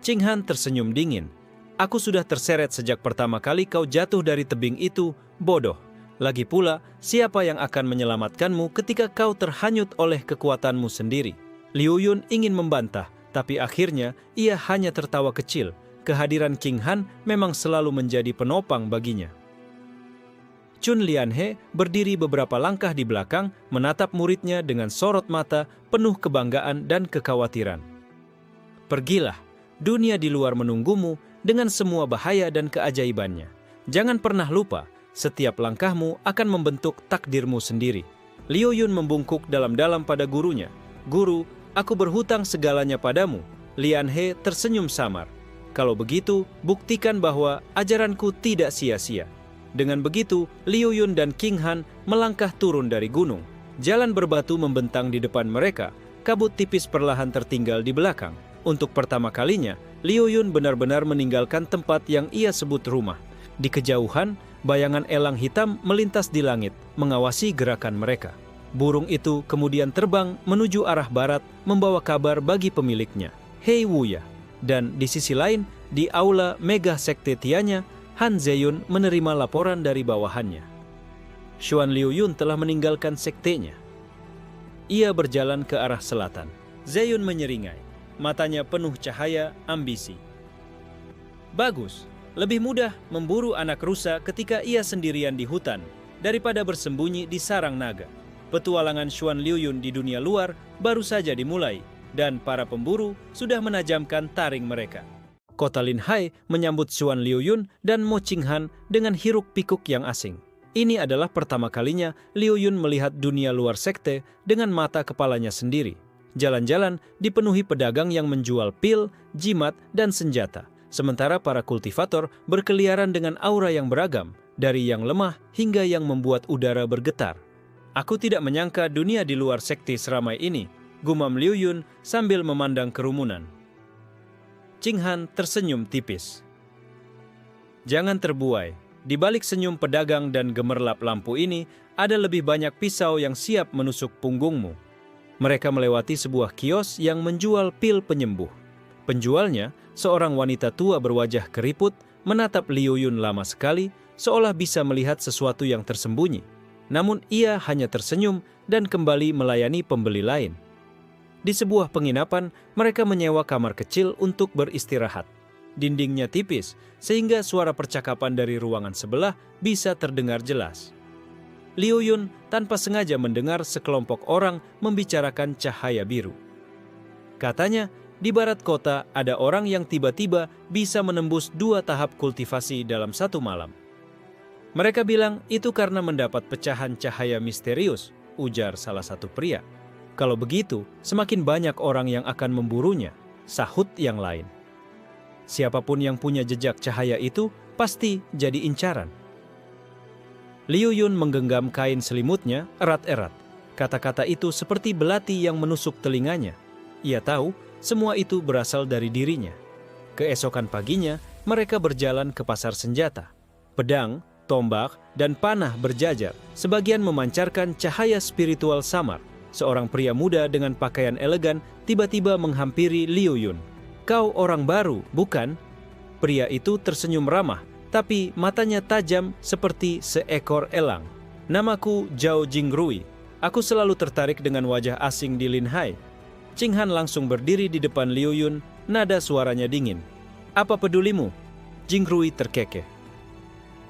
Qinghan tersenyum dingin. Aku sudah terseret sejak pertama kali kau jatuh dari tebing itu, bodoh. Lagi pula, siapa yang akan menyelamatkanmu ketika kau terhanyut oleh kekuatanmu sendiri? Liu Yun ingin membantah, tapi akhirnya ia hanya tertawa kecil. Kehadiran Qinghan memang selalu menjadi penopang baginya. Chun Lian He berdiri beberapa langkah di belakang, menatap muridnya dengan sorot mata penuh kebanggaan dan kekhawatiran. Pergilah, dunia di luar menunggumu dengan semua bahaya dan keajaibannya. Jangan pernah lupa, setiap langkahmu akan membentuk takdirmu sendiri. Liu Yun membungkuk dalam-dalam pada gurunya. Guru, aku berhutang segalanya padamu. Lian He tersenyum samar. Kalau begitu, buktikan bahwa ajaranku tidak sia-sia. Dengan begitu, Liu Yun dan Qinghan melangkah turun dari gunung. Jalan berbatu membentang di depan mereka, kabut tipis perlahan tertinggal di belakang. Untuk pertama kalinya, Liu Yun benar-benar meninggalkan tempat yang ia sebut rumah. Di kejauhan, bayangan elang hitam melintas di langit, mengawasi gerakan mereka. Burung itu kemudian terbang menuju arah barat, membawa kabar bagi pemiliknya, Hei Wuya. Dan di sisi lain, di aula Mega Sekte Tianya, Han Zeyun menerima laporan dari bawahannya. Xuan Liu Yun telah meninggalkan sektenya. Ia berjalan ke arah selatan. Zeyun menyeringai, matanya penuh cahaya ambisi. Bagus, lebih mudah memburu anak rusa ketika ia sendirian di hutan daripada bersembunyi di sarang naga. Petualangan Xuan Liu Yun di dunia luar baru saja dimulai, dan para pemburu sudah menajamkan taring mereka. Kota Lin Hai menyambut Xuan Liu Yun dan Mo Qinghan dengan hiruk-pikuk yang asing. Ini adalah pertama kalinya Liu Yun melihat dunia luar sekte dengan mata kepalanya sendiri. Jalan-jalan dipenuhi pedagang yang menjual pil, jimat, dan senjata. Sementara para kultivator berkeliaran dengan aura yang beragam, dari yang lemah hingga yang membuat udara bergetar. Aku tidak menyangka dunia di luar sekte seramai ini, gumam Liu Yun sambil memandang kerumunan. Qinghan tersenyum tipis. Jangan terbuai, di balik senyum pedagang dan gemerlap lampu ini, ada lebih banyak pisau yang siap menusuk punggungmu. Mereka melewati sebuah kios yang menjual pil penyembuh. Penjualnya, seorang wanita tua berwajah keriput, menatap Liu Yun lama sekali, seolah bisa melihat sesuatu yang tersembunyi. Namun ia hanya tersenyum dan kembali melayani pembeli lain. Di sebuah penginapan, mereka menyewa kamar kecil untuk beristirahat. Dindingnya tipis, sehingga suara percakapan dari ruangan sebelah bisa terdengar jelas. Liu Yun tanpa sengaja mendengar sekelompok orang membicarakan cahaya biru. Katanya, di barat kota ada orang yang tiba-tiba bisa menembus 2 tahap kultivasi dalam 1 malam. Mereka bilang itu karena mendapat pecahan cahaya misterius, ujar salah satu pria. Kalau begitu, semakin banyak orang yang akan memburunya, sahut yang lain. Siapapun yang punya jejak cahaya itu pasti jadi incaran. Liu Yun menggenggam kain selimutnya erat-erat. Kata-kata itu seperti belati yang menusuk telinganya. Ia tahu semua itu berasal dari dirinya. Keesokan paginya, mereka berjalan ke pasar senjata. Pedang, tombak, dan panah berjajar, sebagian memancarkan cahaya spiritual samar. Seorang pria muda dengan pakaian elegan tiba-tiba menghampiri Liu Yun. "Kau orang baru, bukan?" Pria itu tersenyum ramah, tapi matanya tajam seperti seekor elang. "Namaku Zhao Jingrui. Aku selalu tertarik dengan wajah asing di Linhai." Qing Han langsung berdiri di depan Liu Yun, nada suaranya dingin. "Apa pedulimu?" Jingrui terkekeh.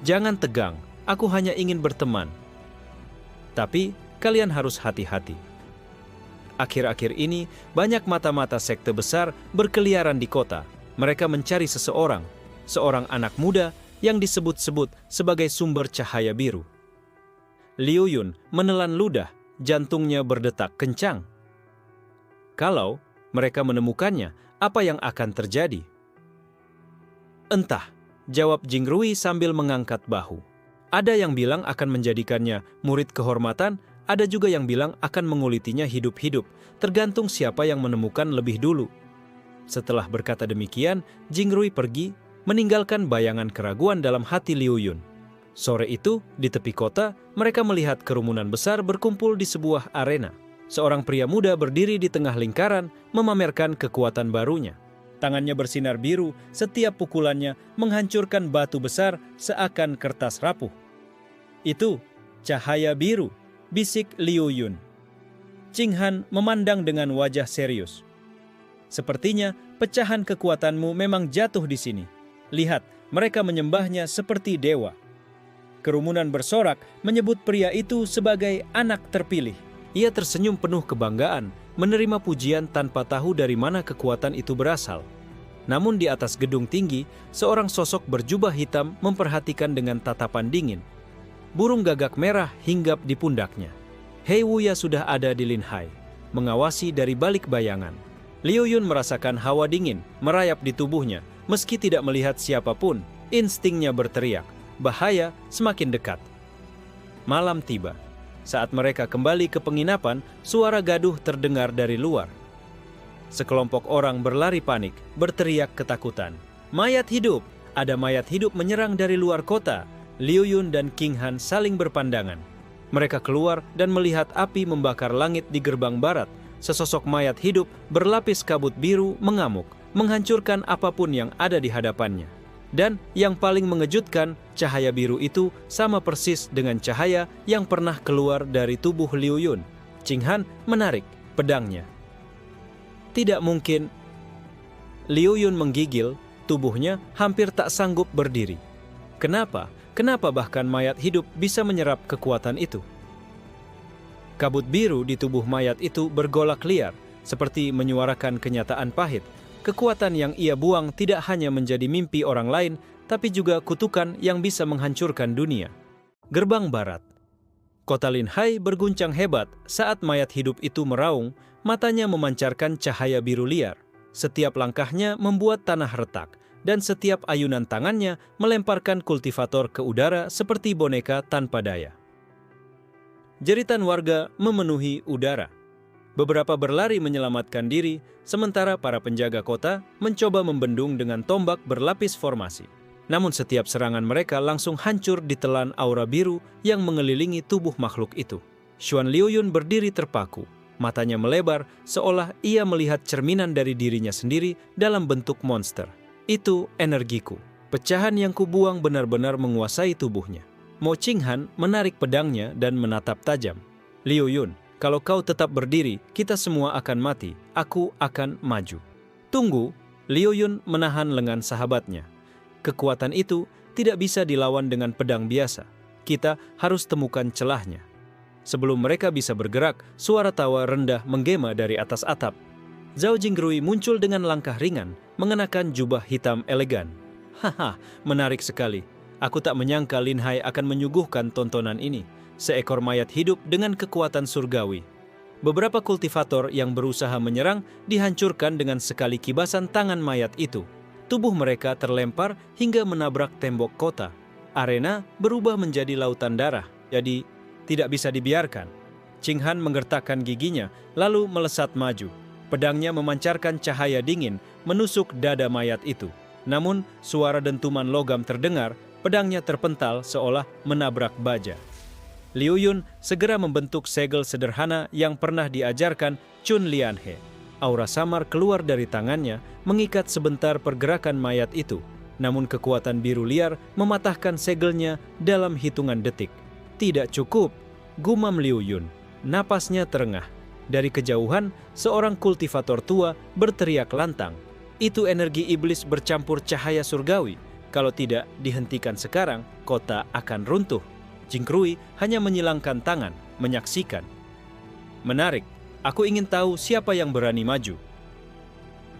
"Jangan tegang, aku hanya ingin berteman. Tapi kalian harus hati-hati. Akhir-akhir ini banyak mata-mata sekte besar berkeliaran di kota. Mereka mencari seseorang anak muda yang disebut-sebut sebagai sumber cahaya biru." Liu Yun menelan ludah, jantungnya berdetak kencang. Kalau mereka menemukannya, apa yang akan terjadi? "Entah," jawab Jingrui sambil mengangkat bahu. "Ada yang bilang akan menjadikannya murid kehormatan, ada juga yang bilang akan mengulitinya hidup-hidup, tergantung siapa yang menemukan lebih dulu." Setelah berkata demikian, Jingrui pergi, meninggalkan bayangan keraguan dalam hati Liu Yun. Sore itu, di tepi kota, mereka melihat kerumunan besar berkumpul di sebuah arena. Seorang pria muda berdiri di tengah lingkaran, memamerkan kekuatan barunya. Tangannya bersinar biru, setiap pukulannya menghancurkan batu besar seakan kertas rapuh. "Itu cahaya biru," bisik Liu Yun. Qing Han memandang dengan wajah serius. "Sepertinya pecahan kekuatanmu memang jatuh di sini. Lihat, mereka menyembahnya seperti dewa." Kerumunan bersorak menyebut pria itu sebagai anak terpilih. Ia tersenyum penuh kebanggaan, menerima pujian tanpa tahu dari mana kekuatan itu berasal. Namun di atas gedung tinggi, seorang sosok berjubah hitam memperhatikan dengan tatapan dingin. Burung gagak merah hinggap di pundaknya. Hei Wuya sudah ada di Linhai, mengawasi dari balik bayangan. Liu Yun merasakan hawa dingin merayap di tubuhnya. Meski tidak melihat siapapun, instingnya berteriak, bahaya semakin dekat. Malam tiba. Saat mereka kembali ke penginapan, suara gaduh terdengar dari luar. Sekelompok orang berlari panik, berteriak ketakutan. "Mayat hidup! Ada mayat hidup menyerang dari luar kota!" Liu Yun dan Qing Han saling berpandangan. Mereka keluar dan melihat api membakar langit di gerbang barat. Sesosok mayat hidup berlapis kabut biru mengamuk, menghancurkan apapun yang ada di hadapannya. Dan yang paling mengejutkan, cahaya biru itu sama persis dengan cahaya yang pernah keluar dari tubuh Liu Yun. Qing Han menarik pedangnya. "Tidak mungkin." Liu Yun menggigil, tubuhnya hampir tak sanggup berdiri. Kenapa? Kenapa bahkan mayat hidup bisa menyerap kekuatan itu? Kabut biru di tubuh mayat itu bergolak liar, seperti menyuarakan kenyataan pahit. Kekuatan yang ia buang tidak hanya menjadi mimpi orang lain, tapi juga kutukan yang bisa menghancurkan dunia. Gerbang Barat. Kota Linhai berguncang hebat saat mayat hidup itu meraung, matanya memancarkan cahaya biru liar. Setiap langkahnya membuat tanah retak, dan setiap ayunan tangannya melemparkan kultivator ke udara seperti boneka tanpa daya. Jeritan warga memenuhi udara. Beberapa berlari menyelamatkan diri, sementara para penjaga kota mencoba membendung dengan tombak berlapis formasi. Namun setiap serangan mereka langsung hancur ditelan aura biru yang mengelilingi tubuh makhluk itu. Xuan Liuyun berdiri terpaku, matanya melebar seolah ia melihat cerminan dari dirinya sendiri dalam bentuk monster. "Itu energiku. Pecahan yang kubuang benar-benar menguasai tubuhnya." Mo Qing Han menarik pedangnya dan menatap tajam. "Liu Yun, kalau kau tetap berdiri, kita semua akan mati. Aku akan maju." "Tunggu." Liu Yun menahan lengan sahabatnya. "Kekuatan itu tidak bisa dilawan dengan pedang biasa. Kita harus temukan celahnya." Sebelum mereka bisa bergerak, suara tawa rendah menggema dari atas atap. Zhao Jingrui muncul dengan langkah ringan, mengenakan jubah hitam elegan. "Haha, menarik sekali. Aku tak menyangka Linhai akan menyuguhkan tontonan ini. Seekor mayat hidup dengan kekuatan surgawi." Beberapa kultivator yang berusaha menyerang dihancurkan dengan sekali kibasan tangan mayat itu. Tubuh mereka terlempar hingga menabrak tembok kota. Arena berubah menjadi lautan darah, jadi tidak bisa dibiarkan. Qing Han menggertakkan giginya, lalu melesat maju. Pedangnya memancarkan cahaya dingin, menusuk dada mayat itu. Namun, suara dentuman logam terdengar, pedangnya terpental seolah menabrak baja. Liu Yun segera membentuk segel sederhana yang pernah diajarkan Chun Lianhe. Aura samar keluar dari tangannya, mengikat sebentar pergerakan mayat itu. Namun kekuatan biru liar mematahkan segelnya dalam hitungan detik. Tidak cukup, gumam Liu Yun. Napasnya terengah. Dari kejauhan, seorang kultivator tua berteriak lantang. Itu energi iblis bercampur cahaya surgawi. Kalau tidak dihentikan sekarang, kota akan runtuh. Jingkrui hanya menyilangkan tangan, menyaksikan. Menarik, aku ingin tahu siapa yang berani maju.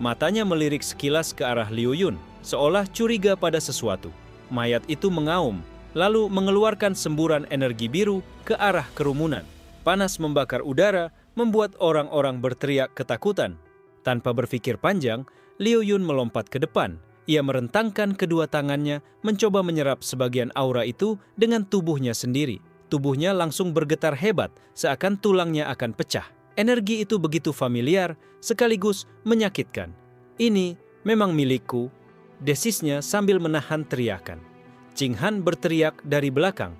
Matanya melirik sekilas ke arah Liu Yun, seolah curiga pada sesuatu. Mayat itu mengaum, lalu mengeluarkan semburan energi biru ke arah kerumunan. Panas membakar udara, membuat orang-orang berteriak ketakutan. Tanpa berpikir panjang, Liu Yun melompat ke depan. Ia merentangkan kedua tangannya, mencoba menyerap sebagian aura itu dengan tubuhnya sendiri. Tubuhnya langsung bergetar hebat, seakan tulangnya akan pecah. Energi itu begitu familiar, sekaligus menyakitkan. Ini memang milikku, desisnya sambil menahan teriakan. Qing Han berteriak dari belakang,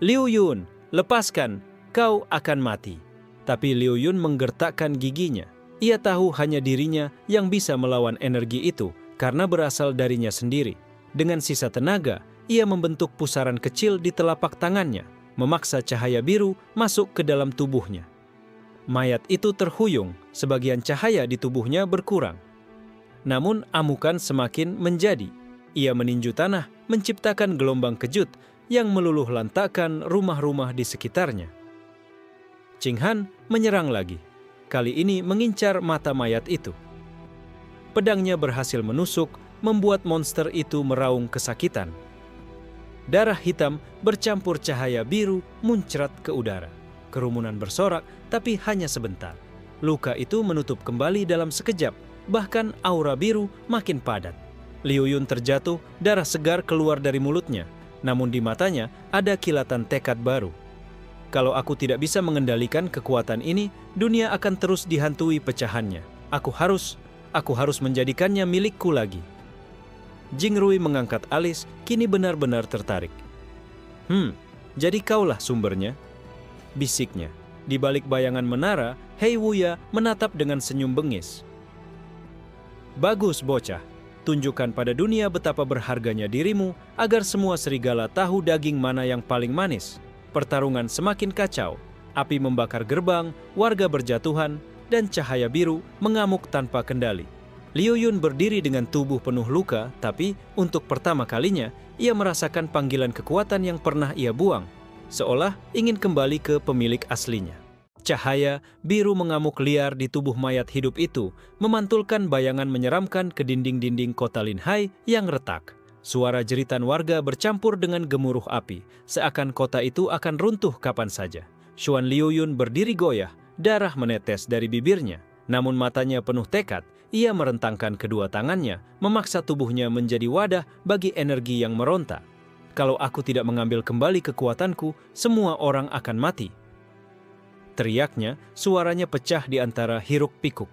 "Liu Yun, lepaskan, kau akan mati." Tapi Liu Yun menggertakkan giginya. Ia tahu hanya dirinya yang bisa melawan energi itu, karena berasal darinya sendiri. Dengan sisa tenaga, ia membentuk pusaran kecil di telapak tangannya, memaksa cahaya biru masuk ke dalam tubuhnya. Mayat itu terhuyung, sebagian cahaya di tubuhnya berkurang. Namun amukan semakin menjadi. Ia meninju tanah, menciptakan gelombang kejut yang meluluh lantakkan rumah-rumah di sekitarnya. Qing Han menyerang lagi. Kali ini mengincar mata mayat itu. Pedangnya berhasil menusuk, membuat monster itu meraung kesakitan. Darah hitam bercampur cahaya biru muncrat ke udara. Kerumunan bersorak, tapi hanya sebentar. Luka itu menutup kembali dalam sekejap, bahkan aura biru makin padat. Liu Yun terjatuh, darah segar keluar dari mulutnya. Namun di matanya ada kilatan tekad baru. Kalau aku tidak bisa mengendalikan kekuatan ini, dunia akan terus dihantui pecahannya. Aku harus menjadikannya milikku lagi. Jingkrui mengangkat alis, kini benar-benar tertarik. Jadi kaulah sumbernya? Bisiknya. Di balik bayangan menara, Hei Wuya menatap dengan senyum bengis. Bagus bocah, tunjukkan pada dunia betapa berharganya dirimu agar semua serigala tahu daging mana yang paling manis. Pertarungan semakin kacau, api membakar gerbang, warga berjatuhan, dan cahaya biru mengamuk tanpa kendali. Liu Yun berdiri dengan tubuh penuh luka, tapi untuk pertama kalinya ia merasakan panggilan kekuatan yang pernah ia buang, seolah ingin kembali ke pemilik aslinya. Cahaya biru mengamuk liar di tubuh mayat hidup itu, memantulkan bayangan menyeramkan ke dinding-dinding kota Linhai yang retak. Suara jeritan warga bercampur dengan gemuruh api, seakan kota itu akan runtuh kapan saja. Xuan Liu Yun berdiri goyah, darah menetes dari bibirnya. Namun matanya penuh tekad, ia merentangkan kedua tangannya, memaksa tubuhnya menjadi wadah bagi energi yang meronta. Kalau aku tidak mengambil kembali kekuatanku, semua orang akan mati. Teriaknya, suaranya pecah di antara hiruk-pikuk.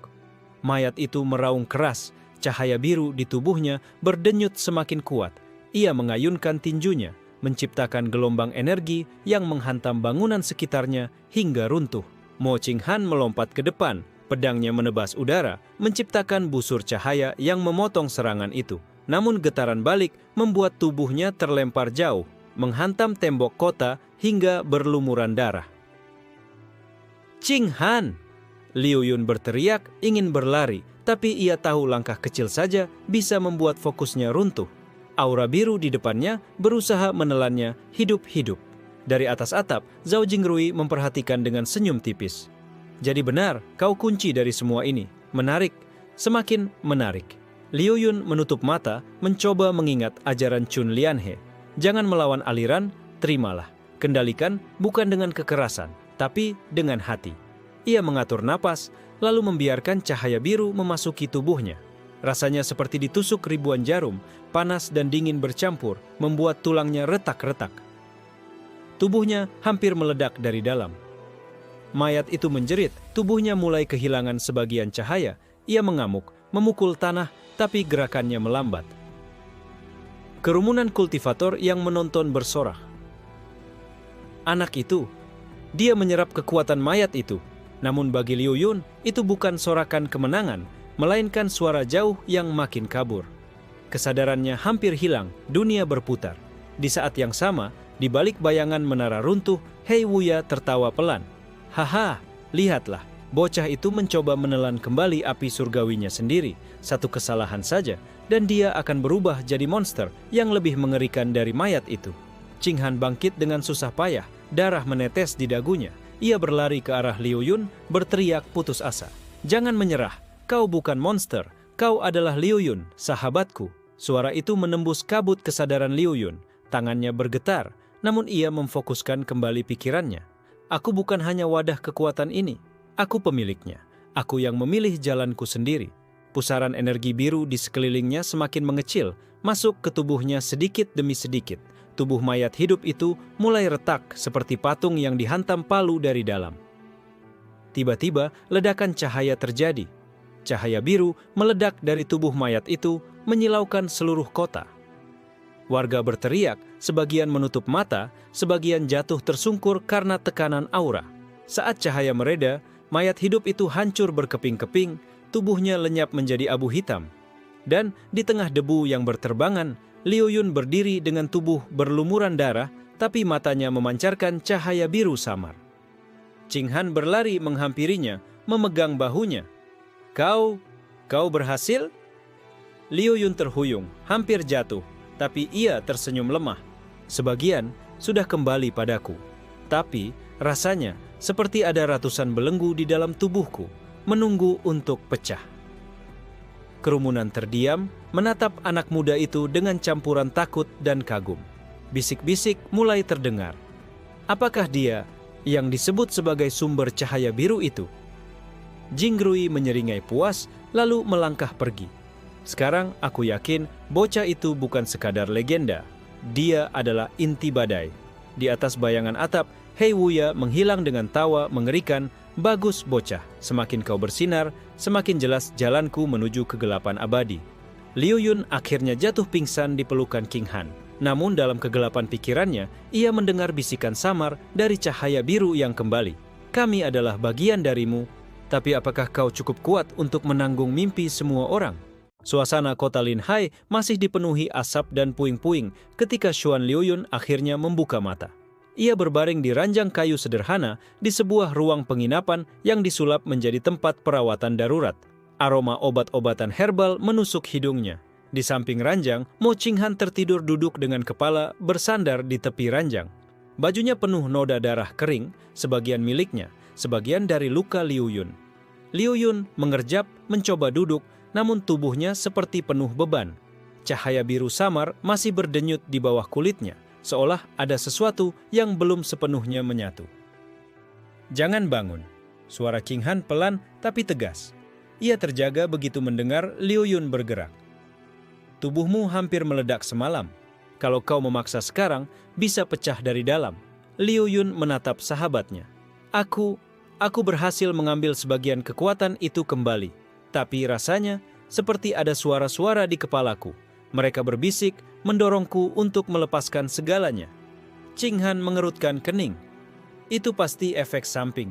Mayat itu meraung keras, cahaya biru di tubuhnya berdenyut semakin kuat. Ia mengayunkan tinjunya, menciptakan gelombang energi yang menghantam bangunan sekitarnya hingga runtuh. Mo Qing Han melompat ke depan, pedangnya menebas udara, menciptakan busur cahaya yang memotong serangan itu. Namun getaran balik membuat tubuhnya terlempar jauh, menghantam tembok kota hingga berlumuran darah. Qing Han! Liu Yun berteriak ingin berlari, tapi ia tahu langkah kecil saja bisa membuat fokusnya runtuh. Aura biru di depannya berusaha menelannya hidup-hidup. Dari atas atap, Zhao Jingkrui memperhatikan dengan senyum tipis. Jadi benar, kau kunci dari semua ini. Menarik, semakin menarik. Liu Yun menutup mata, mencoba mengingat ajaran Chun Lianhe. Jangan melawan aliran, terimalah. Kendalikan bukan dengan kekerasan, tapi dengan hati. Ia mengatur napas, lalu membiarkan cahaya biru memasuki tubuhnya. Rasanya seperti ditusuk ribuan jarum, panas dan dingin bercampur, membuat tulangnya retak-retak. Tubuhnya hampir meledak dari dalam. Mayat itu menjerit, tubuhnya mulai kehilangan sebagian cahaya. Ia mengamuk, memukul tanah, tapi gerakannya melambat. Kerumunan kultivator yang menonton bersorak. Anak itu, dia menyerap kekuatan mayat itu. Namun bagi Liu Yun, itu bukan sorakan kemenangan, melainkan suara jauh yang makin kabur. Kesadarannya hampir hilang, dunia berputar. Di saat yang sama, di balik bayangan menara runtuh, Hei Wuya tertawa pelan. Haha, lihatlah, bocah itu mencoba menelan kembali api surgawinya sendiri. Satu kesalahan saja, dan dia akan berubah jadi monster yang lebih mengerikan dari mayat itu. Qing Han bangkit dengan susah payah, darah menetes di dagunya. Ia berlari ke arah Liu Yun, berteriak putus asa. Jangan menyerah, kau bukan monster, kau adalah Liu Yun, sahabatku. Suara itu menembus kabut kesadaran Liu Yun. Tangannya bergetar, namun ia memfokuskan kembali pikirannya. Aku bukan hanya wadah kekuatan ini, aku pemiliknya. Aku yang memilih jalanku sendiri. Pusaran energi biru di sekelilingnya semakin mengecil, masuk ke tubuhnya sedikit demi sedikit. Tubuh mayat hidup itu mulai retak seperti patung yang dihantam palu dari dalam. Tiba-tiba ledakan cahaya terjadi. Cahaya biru meledak dari tubuh mayat itu, menyilaukan seluruh kota. Warga berteriak, sebagian menutup mata, sebagian jatuh tersungkur karena tekanan aura. Saat cahaya mereda, mayat hidup itu hancur berkeping-keping, tubuhnya lenyap menjadi abu hitam. Dan di tengah debu yang berterbangan, Liu Yun berdiri dengan tubuh berlumuran darah, tapi matanya memancarkan cahaya biru samar. Qing Han berlari menghampirinya, memegang bahunya. Kau berhasil? Liu Yun terhuyung, hampir jatuh, tapi ia tersenyum lemah. Sebagian sudah kembali padaku, tapi rasanya seperti ada ratusan belenggu di dalam tubuhku, menunggu untuk pecah. Kerumunan terdiam, menatap anak muda itu dengan campuran takut dan kagum. Bisik-bisik mulai terdengar. Apakah dia yang disebut sebagai sumber cahaya biru itu? Jingrui menyeringai puas, lalu melangkah pergi. Sekarang aku yakin bocah itu bukan sekadar legenda. Dia adalah inti badai. Di atas bayangan atap, Hei Wuya menghilang dengan tawa mengerikan. Bagus bocah, semakin kau bersinar, semakin jelas jalanku menuju kegelapan abadi. Liu Yun akhirnya jatuh pingsan di pelukan Qing Han. Namun dalam kegelapan pikirannya, ia mendengar bisikan samar dari cahaya biru yang kembali. Kami adalah bagian darimu, tapi apakah kau cukup kuat untuk menanggung mimpi semua orang? Suasana kota Linhai masih dipenuhi asap dan puing-puing ketika Xuan Liu Yun akhirnya membuka mata. Ia berbaring di ranjang kayu sederhana di sebuah ruang penginapan yang disulap menjadi tempat perawatan darurat. Aroma obat-obatan herbal menusuk hidungnya. Di samping ranjang, Mo Qing Han tertidur duduk dengan kepala bersandar di tepi ranjang. Bajunya penuh noda darah kering, sebagian miliknya, sebagian dari luka Liu Yun. Liu Yun mengerjap, mencoba duduk, namun tubuhnya seperti penuh beban. Cahaya biru samar masih berdenyut di bawah kulitnya, seolah ada sesuatu yang belum sepenuhnya menyatu. Jangan bangun. Suara Qing Han pelan tapi tegas. Ia terjaga begitu mendengar Liu Yun bergerak. Tubuhmu hampir meledak semalam. Kalau kau memaksa sekarang, bisa pecah dari dalam. Liu Yun menatap sahabatnya. Aku berhasil mengambil sebagian kekuatan itu kembali. Tapi rasanya seperti ada suara-suara di kepalaku. Mereka berbisik, mendorongku untuk melepaskan segalanya. Qing Han mengerutkan kening. Itu pasti efek samping.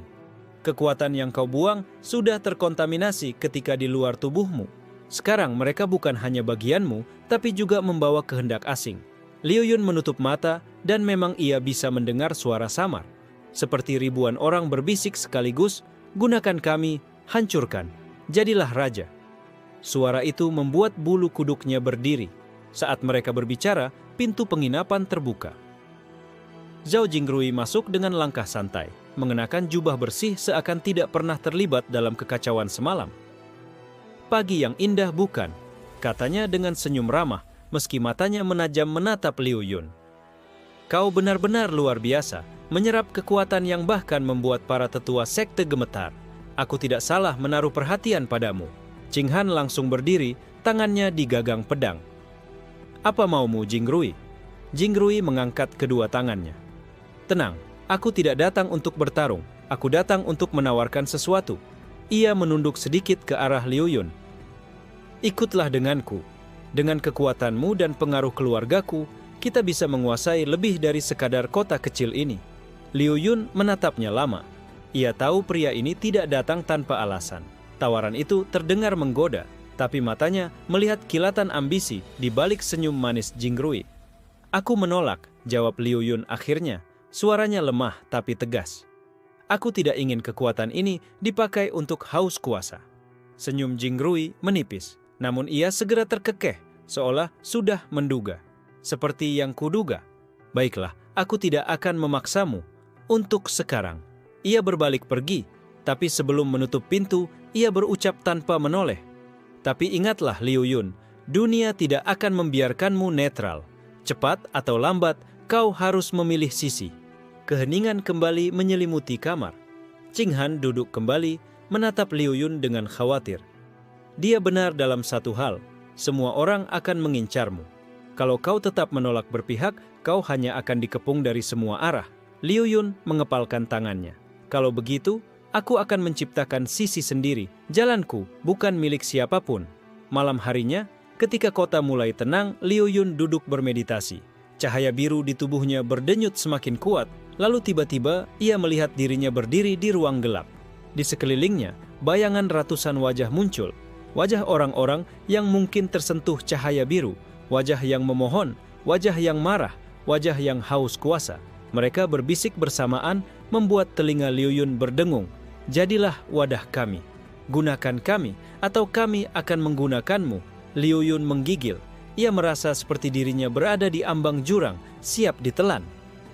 Kekuatan yang kau buang sudah terkontaminasi ketika di luar tubuhmu. Sekarang mereka bukan hanya bagianmu, tapi juga membawa kehendak asing. Liu Yun menutup mata dan memang ia bisa mendengar suara samar. Seperti ribuan orang berbisik sekaligus, gunakan kami, hancurkan, jadilah raja. Suara itu membuat bulu kuduknya berdiri. Saat mereka berbicara, pintu penginapan terbuka. Zhao Jingrui masuk dengan langkah santai, mengenakan jubah bersih seakan tidak pernah terlibat dalam kekacauan semalam. Pagi yang indah bukan, katanya dengan senyum ramah, meski matanya menajam menatap Liu Yun. Kau benar-benar luar biasa, menyerap kekuatan yang bahkan membuat para tetua sekte gemetar. Aku tidak salah menaruh perhatian padamu. Qing Han langsung berdiri, tangannya digagang pedang. "Apa maumu, Jingrui?" Jingrui mengangkat kedua tangannya. "Tenang, aku tidak datang untuk bertarung. Aku datang untuk menawarkan sesuatu." Ia menunduk sedikit ke arah Liu Yun. "Ikutlah denganku. Dengan kekuatanmu dan pengaruh keluargaku, kita bisa menguasai lebih dari sekadar kota kecil ini." Liu Yun menatapnya lama. Ia tahu pria ini tidak datang tanpa alasan. Tawaran itu terdengar menggoda, tapi matanya melihat kilatan ambisi di balik senyum manis Jingrui. "Aku menolak," jawab Liu Yun akhirnya. Suaranya lemah tapi tegas. "Aku tidak ingin kekuatan ini dipakai untuk haus kuasa." Senyum Jingrui menipis, namun ia segera terkekeh, seolah sudah menduga. "Seperti yang kuduga. Baiklah, aku tidak akan memaksamu. Untuk sekarang." Ia berbalik pergi, tapi sebelum menutup pintu, ia berucap tanpa menoleh. "Tapi ingatlah Liu Yun, dunia tidak akan membiarkanmu netral. Cepat atau lambat, kau harus memilih sisi." Keheningan kembali menyelimuti kamar. Qing Han duduk kembali, menatap Liu Yun dengan khawatir. Dia benar dalam satu hal, semua orang akan mengincarmu. Kalau kau tetap menolak berpihak, kau hanya akan dikepung dari semua arah. Liu Yun mengepalkan tangannya. "Kalau begitu, aku akan menciptakan sisi sendiri. Jalanku bukan milik siapapun." Malam harinya, ketika kota mulai tenang, Liu Yun duduk bermeditasi. Cahaya biru di tubuhnya berdenyut semakin kuat, lalu tiba-tiba ia melihat dirinya berdiri di ruang gelap. Di sekelilingnya, bayangan ratusan wajah muncul. Wajah orang-orang yang mungkin tersentuh cahaya biru, wajah yang memohon, wajah yang marah, wajah yang haus kuasa. Mereka berbisik bersamaan, membuat telinga Liu Yun berdengung. "Jadilah wadah kami. Gunakan kami, atau kami akan menggunakanmu." Liu Yun menggigil. Ia merasa seperti dirinya berada di ambang jurang, siap ditelan.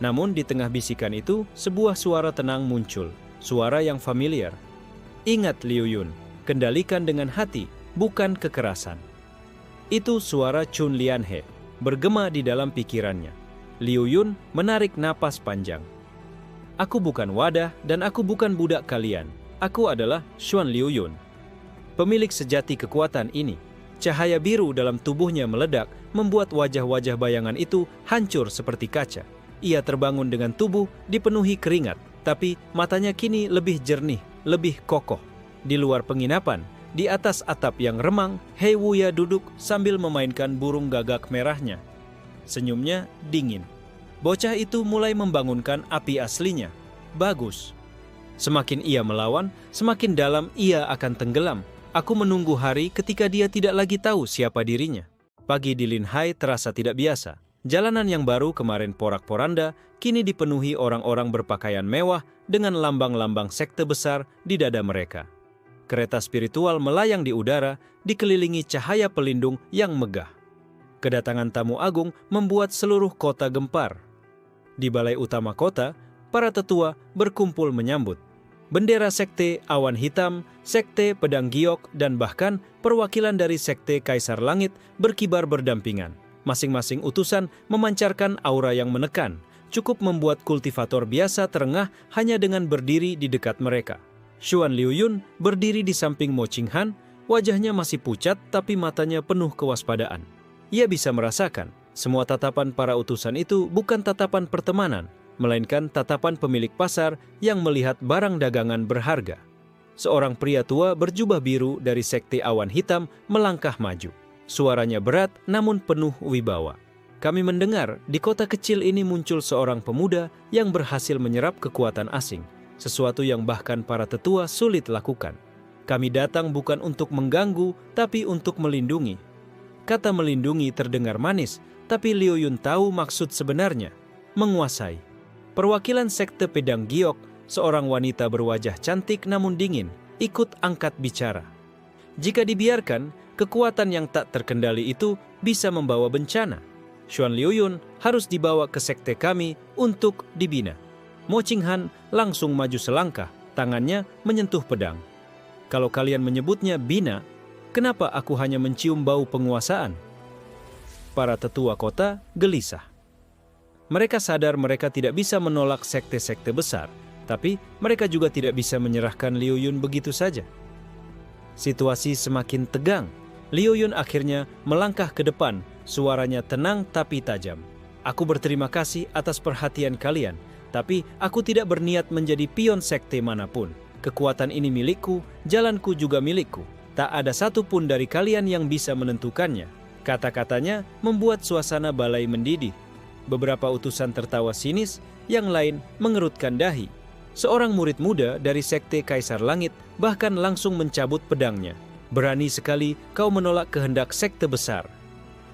Namun di tengah bisikan itu, sebuah suara tenang muncul. Suara yang familiar. "Ingat Liu Yun, kendalikan dengan hati, bukan kekerasan." Itu suara Chun Lianhe, bergema di dalam pikirannya. Liu Yun menarik napas panjang. "Aku bukan wadah dan aku bukan budak kalian. Aku adalah Xuan Liu Yun, pemilik sejati kekuatan ini." Cahaya biru dalam tubuhnya meledak, membuat wajah-wajah bayangan itu hancur seperti kaca. Ia terbangun dengan tubuh dipenuhi keringat, tapi matanya kini lebih jernih, lebih kokoh. Di luar penginapan, di atas atap yang remang, He Wuya duduk sambil memainkan burung gagak merahnya. Senyumnya dingin. Bocah itu mulai membangunkan api aslinya. Bagus. Semakin ia melawan, semakin dalam ia akan tenggelam. Aku menunggu hari ketika dia tidak lagi tahu siapa dirinya. Pagi di Linhai terasa tidak biasa. Jalanan yang baru kemarin porak-poranda, kini dipenuhi orang-orang berpakaian mewah dengan lambang-lambang sekte besar di dada mereka. Kereta spiritual melayang di udara, dikelilingi cahaya pelindung yang megah. Kedatangan tamu agung membuat seluruh kota gempar. Di balai utama kota, para tetua berkumpul menyambut. Bendera sekte Awan Hitam, sekte Pedang Giok, dan bahkan perwakilan dari sekte Kaisar Langit berkibar berdampingan. Masing-masing utusan memancarkan aura yang menekan, cukup membuat kultivator biasa terengah hanya dengan berdiri di dekat mereka. Xuan Liu Yun berdiri di samping Mo Qing Han, wajahnya masih pucat tapi matanya penuh kewaspadaan. Ia bisa merasakan, semua tatapan para utusan itu bukan tatapan pertemanan, melainkan tatapan pemilik pasar yang melihat barang dagangan berharga. Seorang pria tua berjubah biru dari sekte Awan Hitam melangkah maju. Suaranya berat namun penuh wibawa. "Kami mendengar di kota kecil ini muncul seorang pemuda yang berhasil menyerap kekuatan asing, sesuatu yang bahkan para tetua sulit lakukan. Kami datang bukan untuk mengganggu, tapi untuk melindungi." Kata melindungi terdengar manis, tapi Liu Yun tahu maksud sebenarnya, menguasai. Perwakilan sekte Pedang Giok, seorang wanita berwajah cantik namun dingin, ikut angkat bicara. "Jika dibiarkan, kekuatan yang tak terkendali itu bisa membawa bencana. Xuan Liu Yun harus dibawa ke sekte kami untuk dibina." Mo Qing Han langsung maju selangkah, tangannya menyentuh pedang. "Kalau kalian menyebutnya bina, kenapa aku hanya mencium bau penguasaan?" Para tetua kota gelisah. Mereka sadar mereka tidak bisa menolak sekte-sekte besar, tapi mereka juga tidak bisa menyerahkan Liu Yun begitu saja. Situasi semakin tegang. Liu Yun akhirnya melangkah ke depan, suaranya tenang tapi tajam. Aku berterima kasih atas perhatian kalian, tapi aku tidak berniat menjadi pion sekte manapun. Kekuatan ini milikku, jalanku juga milikku. Tak ada satupun dari kalian yang bisa menentukannya. Kata-katanya membuat suasana balai mendidih. Beberapa utusan tertawa sinis, yang lain mengerutkan dahi. Seorang murid muda dari sekte Kaisar Langit bahkan langsung mencabut pedangnya. Berani sekali kau menolak kehendak sekte besar.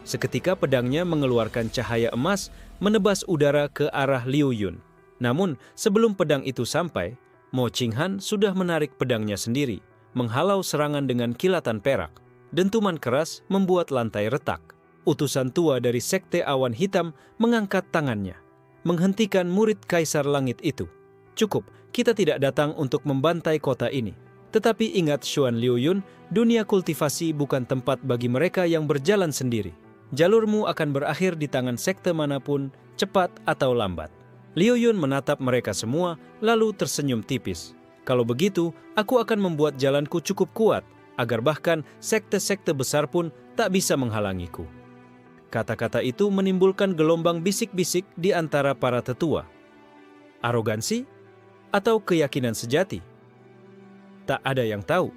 Seketika pedangnya mengeluarkan cahaya emas menebas udara ke arah Liu Yun. Namun sebelum pedang itu sampai, Mo Qinghan sudah menarik pedangnya sendiri, menghalau serangan dengan kilatan perak. Dentuman keras membuat lantai retak. Utusan tua dari sekte awan hitam mengangkat tangannya, menghentikan murid Kaisar Langit itu. Cukup, kita tidak datang untuk membantai kota ini. Tetapi ingat Xuan Liu Yun, dunia kultivasi bukan tempat bagi mereka yang berjalan sendiri. Jalurmu akan berakhir di tangan sekte manapun, cepat atau lambat. Liu Yun menatap mereka semua, lalu tersenyum tipis. Kalau begitu, aku akan membuat jalanku cukup kuat, agar bahkan sekte-sekte besar pun tak bisa menghalangiku. Kata-kata itu menimbulkan gelombang bisik-bisik di antara para tetua. Arogansi? Atau keyakinan sejati? Tak ada yang tahu.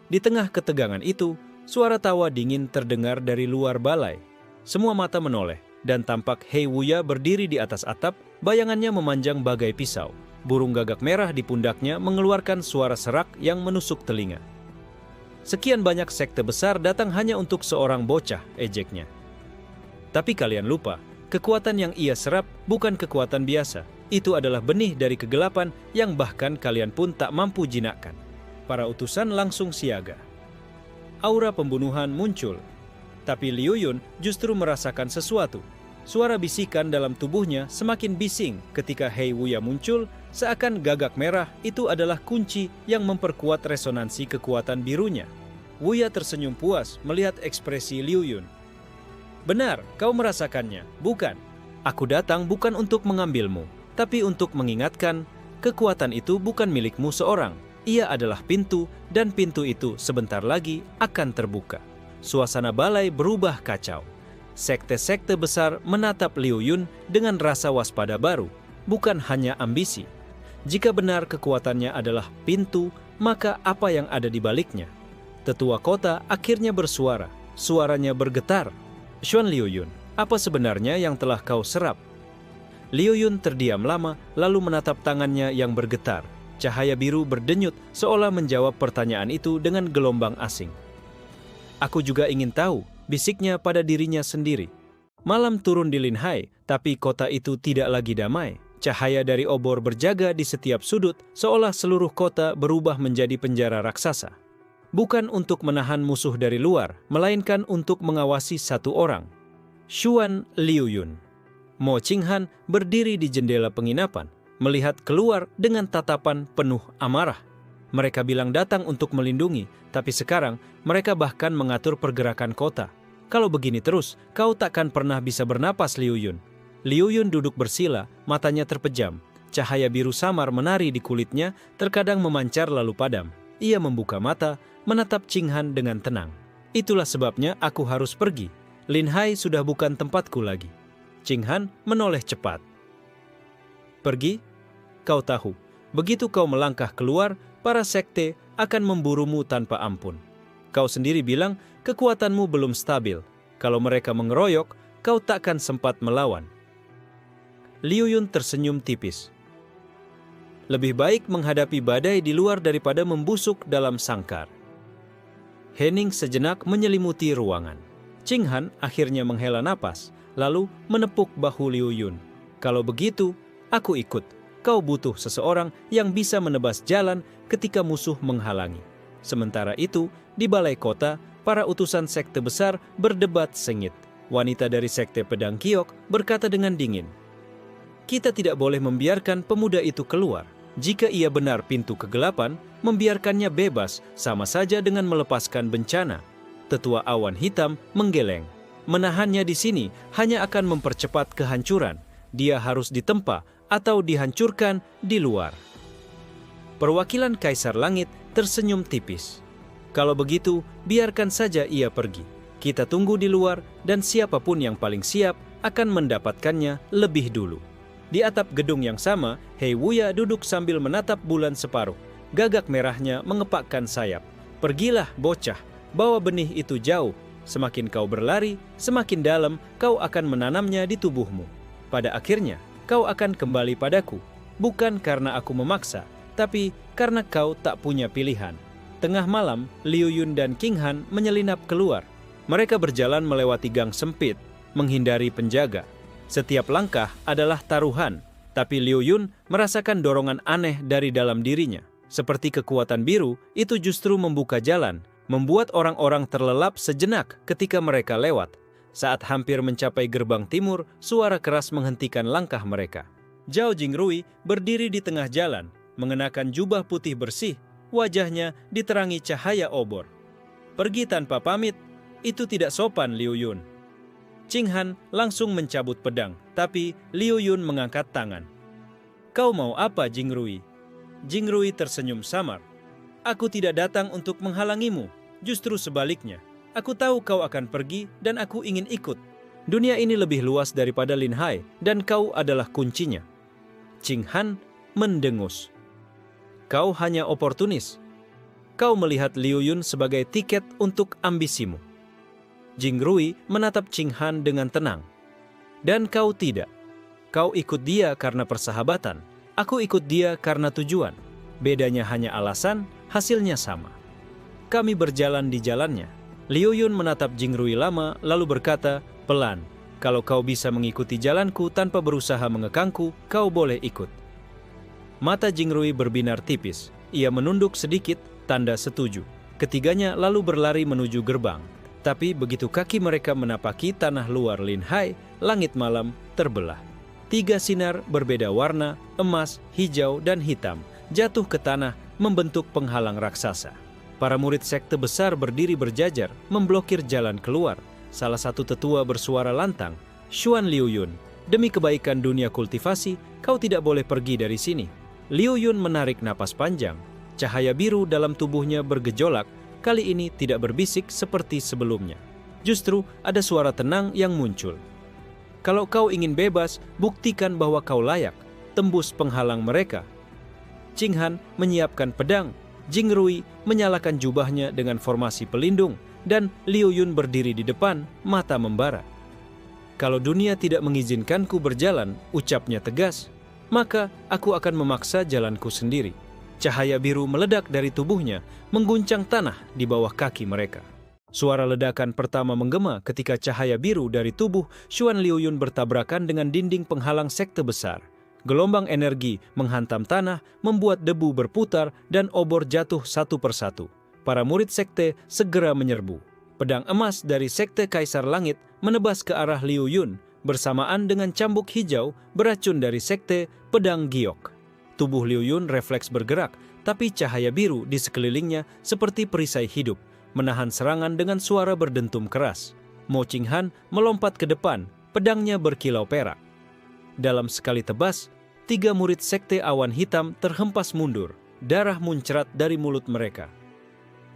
Di tengah ketegangan itu, suara tawa dingin terdengar dari luar balai. Semua mata menoleh, dan tampak Hei Wuya berdiri di atas atap, bayangannya memanjang bagai pisau. Burung gagak merah di pundaknya mengeluarkan suara serak yang menusuk telinga. Sekian banyak sekte besar datang hanya untuk seorang bocah, ejeknya. Tapi kalian lupa, kekuatan yang ia serap bukan kekuatan biasa. Itu adalah benih dari kegelapan yang bahkan kalian pun tak mampu jinakkan. Para utusan langsung siaga. Aura pembunuhan muncul. Tapi Liu Yun justru merasakan sesuatu. Suara bisikan dalam tubuhnya semakin bising ketika Hei Wuya muncul, seakan gagak merah itu adalah kunci yang memperkuat resonansi kekuatan birunya. Wuya tersenyum puas melihat ekspresi Liu Yun. Benar, kau merasakannya, bukan? Aku datang bukan untuk mengambilmu, tapi untuk mengingatkan, kekuatan itu bukan milikmu seorang. Ia adalah pintu, dan pintu itu sebentar lagi akan terbuka. Suasana balai berubah kacau. Sekte-sekte besar menatap Liu Yun dengan rasa waspada baru, bukan hanya ambisi. Jika benar kekuatannya adalah pintu, maka apa yang ada di baliknya? Tetua kota akhirnya bersuara, suaranya bergetar. Xuan Liu Yun, apa sebenarnya yang telah kau serap? Liu Yun terdiam lama, lalu menatap tangannya yang bergetar. Cahaya biru berdenyut seolah menjawab pertanyaan itu dengan gelombang asing. Aku juga ingin tahu, bisiknya pada dirinya sendiri. Malam turun di Linhai, tapi kota itu tidak lagi damai. Cahaya dari obor berjaga di setiap sudut, seolah seluruh kota berubah menjadi penjara raksasa. Bukan untuk menahan musuh dari luar, melainkan untuk mengawasi satu orang. Xuan Liu Yun. Mo Qinghan berdiri di jendela penginapan, melihat keluar dengan tatapan penuh amarah. Mereka bilang datang untuk melindungi, tapi sekarang mereka bahkan mengatur pergerakan kota. Kalau begini terus, kau takkan pernah bisa bernapas, Liu Yun. Liu Yun duduk bersila, matanya terpejam. Cahaya biru samar menari di kulitnya, terkadang memancar lalu padam. Ia membuka mata, menatap Qinghan dengan tenang. Itulah sebabnya aku harus pergi. Linhai sudah bukan tempatku lagi. Qinghan menoleh cepat. Pergi? Kau tahu, begitu kau melangkah keluar, para sekte akan memburumu tanpa ampun. Kau sendiri bilang kekuatanmu belum stabil. Kalau mereka mengeroyok, kau takkan sempat melawan. Liu Yun tersenyum tipis. Lebih baik menghadapi badai di luar daripada membusuk dalam sangkar. Hening sejenak menyelimuti ruangan. Qinghan akhirnya menghela napas, lalu menepuk bahu Liu Yun. Kalau begitu, aku ikut. Kau butuh seseorang yang bisa menebas jalan ketika musuh menghalangi. Sementara itu, di balai kota, para utusan sekte besar berdebat sengit. Wanita dari sekte pedang kiok berkata dengan dingin, "Kita tidak boleh membiarkan pemuda itu keluar. Jika ia benar pintu kegelapan, membiarkannya bebas sama saja dengan melepaskan bencana." Tetua awan hitam menggeleng. Menahannya di sini hanya akan mempercepat kehancuran. Dia harus ditempa atau dihancurkan di luar. Perwakilan Kaisar Langit tersenyum tipis. Kalau begitu, biarkan saja ia pergi. Kita tunggu di luar dan siapapun yang paling siap akan mendapatkannya lebih dulu. Di atap gedung yang sama, Hei Wuya duduk sambil menatap bulan separuh. Gagak merahnya mengepakkan sayap. Pergilah bocah, bawa benih itu jauh. Semakin kau berlari, semakin dalam kau akan menanamnya di tubuhmu. Pada akhirnya, kau akan kembali padaku. Bukan karena aku memaksa, tapi karena kau tak punya pilihan. Tengah malam, Liu Yun dan King Han menyelinap keluar. Mereka berjalan melewati gang sempit, menghindari penjaga. Setiap langkah adalah taruhan, tapi Liu Yun merasakan dorongan aneh dari dalam dirinya. Seperti kekuatan biru, itu justru membuka jalan, membuat orang-orang terlelap sejenak ketika mereka lewat. Saat hampir mencapai gerbang timur, suara keras menghentikan langkah mereka. Zhao Jingrui berdiri di tengah jalan, mengenakan jubah putih bersih, wajahnya diterangi cahaya obor. Pergi tanpa pamit, itu tidak sopan, Liu Yun. Qing Han langsung mencabut pedang, tapi Liu Yun mengangkat tangan. Kau mau apa, Jingrui? Jingrui tersenyum samar. Aku tidak datang untuk menghalangimu, justru sebaliknya. Aku tahu kau akan pergi dan aku ingin ikut. Dunia ini lebih luas daripada Lin Hai dan kau adalah kuncinya. Qing Han mendengus. Kau hanya oportunis. Kau melihat Liu Yun sebagai tiket untuk ambisimu. Jingrui menatap Qing Han dengan tenang. Dan kau tidak. Kau ikut dia karena persahabatan. Aku ikut dia karena tujuan. Bedanya hanya alasan, hasilnya sama. Kami berjalan di jalannya. Liu Yun menatap Jingrui lama lalu berkata, pelan, kalau kau bisa mengikuti jalanku tanpa berusaha mengekangku, kau boleh ikut. Mata Jingrui berbinar tipis. Ia menunduk sedikit, tanda setuju. Ketiganya lalu berlari menuju gerbang. Tapi begitu kaki mereka menapaki tanah luar Lin Hai, langit malam terbelah. 3 sinar berbeda warna, emas, hijau, dan hitam, jatuh ke tanah membentuk penghalang raksasa. Para murid sekte besar berdiri berjajar, memblokir jalan keluar. Salah satu tetua bersuara lantang, Xuan Liu Yun, demi kebaikan dunia kultivasi, kau tidak boleh pergi dari sini. Liu Yun menarik napas panjang. Cahaya biru dalam tubuhnya bergejolak, kali ini tidak berbisik seperti sebelumnya. Justru ada suara tenang yang muncul. Kalau kau ingin bebas, buktikan bahwa kau layak. Tembus penghalang mereka. Qing Han menyiapkan pedang. Jingrui menyalakan jubahnya dengan formasi pelindung. Dan Liu Yun berdiri di depan, mata membara. Kalau dunia tidak mengizinkanku berjalan, ucapnya tegas, maka aku akan memaksa jalanku sendiri. Cahaya biru meledak dari tubuhnya, mengguncang tanah di bawah kaki mereka. Suara ledakan pertama menggema ketika cahaya biru dari tubuh Xuan Liu Yun bertabrakan dengan dinding penghalang sekte besar. Gelombang energi menghantam tanah, membuat debu berputar dan obor jatuh satu persatu. Para murid sekte segera menyerbu. Pedang emas dari sekte Kaisar Langit menebas ke arah Liu Yun, bersamaan dengan cambuk hijau beracun dari sekte Pedang Giok. Tubuh Liu Yun refleks bergerak, tapi cahaya biru di sekelilingnya seperti perisai hidup, menahan serangan dengan suara berdentum keras. Mo Qing Han melompat ke depan, pedangnya berkilau perak. Dalam sekali tebas, 3 murid sekte awan hitam terhempas mundur, darah muncrat dari mulut mereka.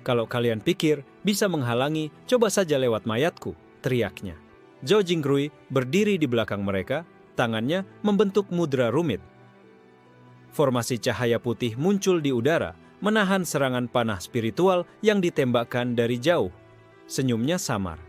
Kalau kalian pikir bisa menghalangi, coba saja lewat mayatku, teriaknya. Zhao Jingrui berdiri di belakang mereka, tangannya membentuk mudra rumit. Formasi cahaya putih muncul di udara, menahan serangan panah spiritual yang ditembakkan dari jauh. Senyumnya samar.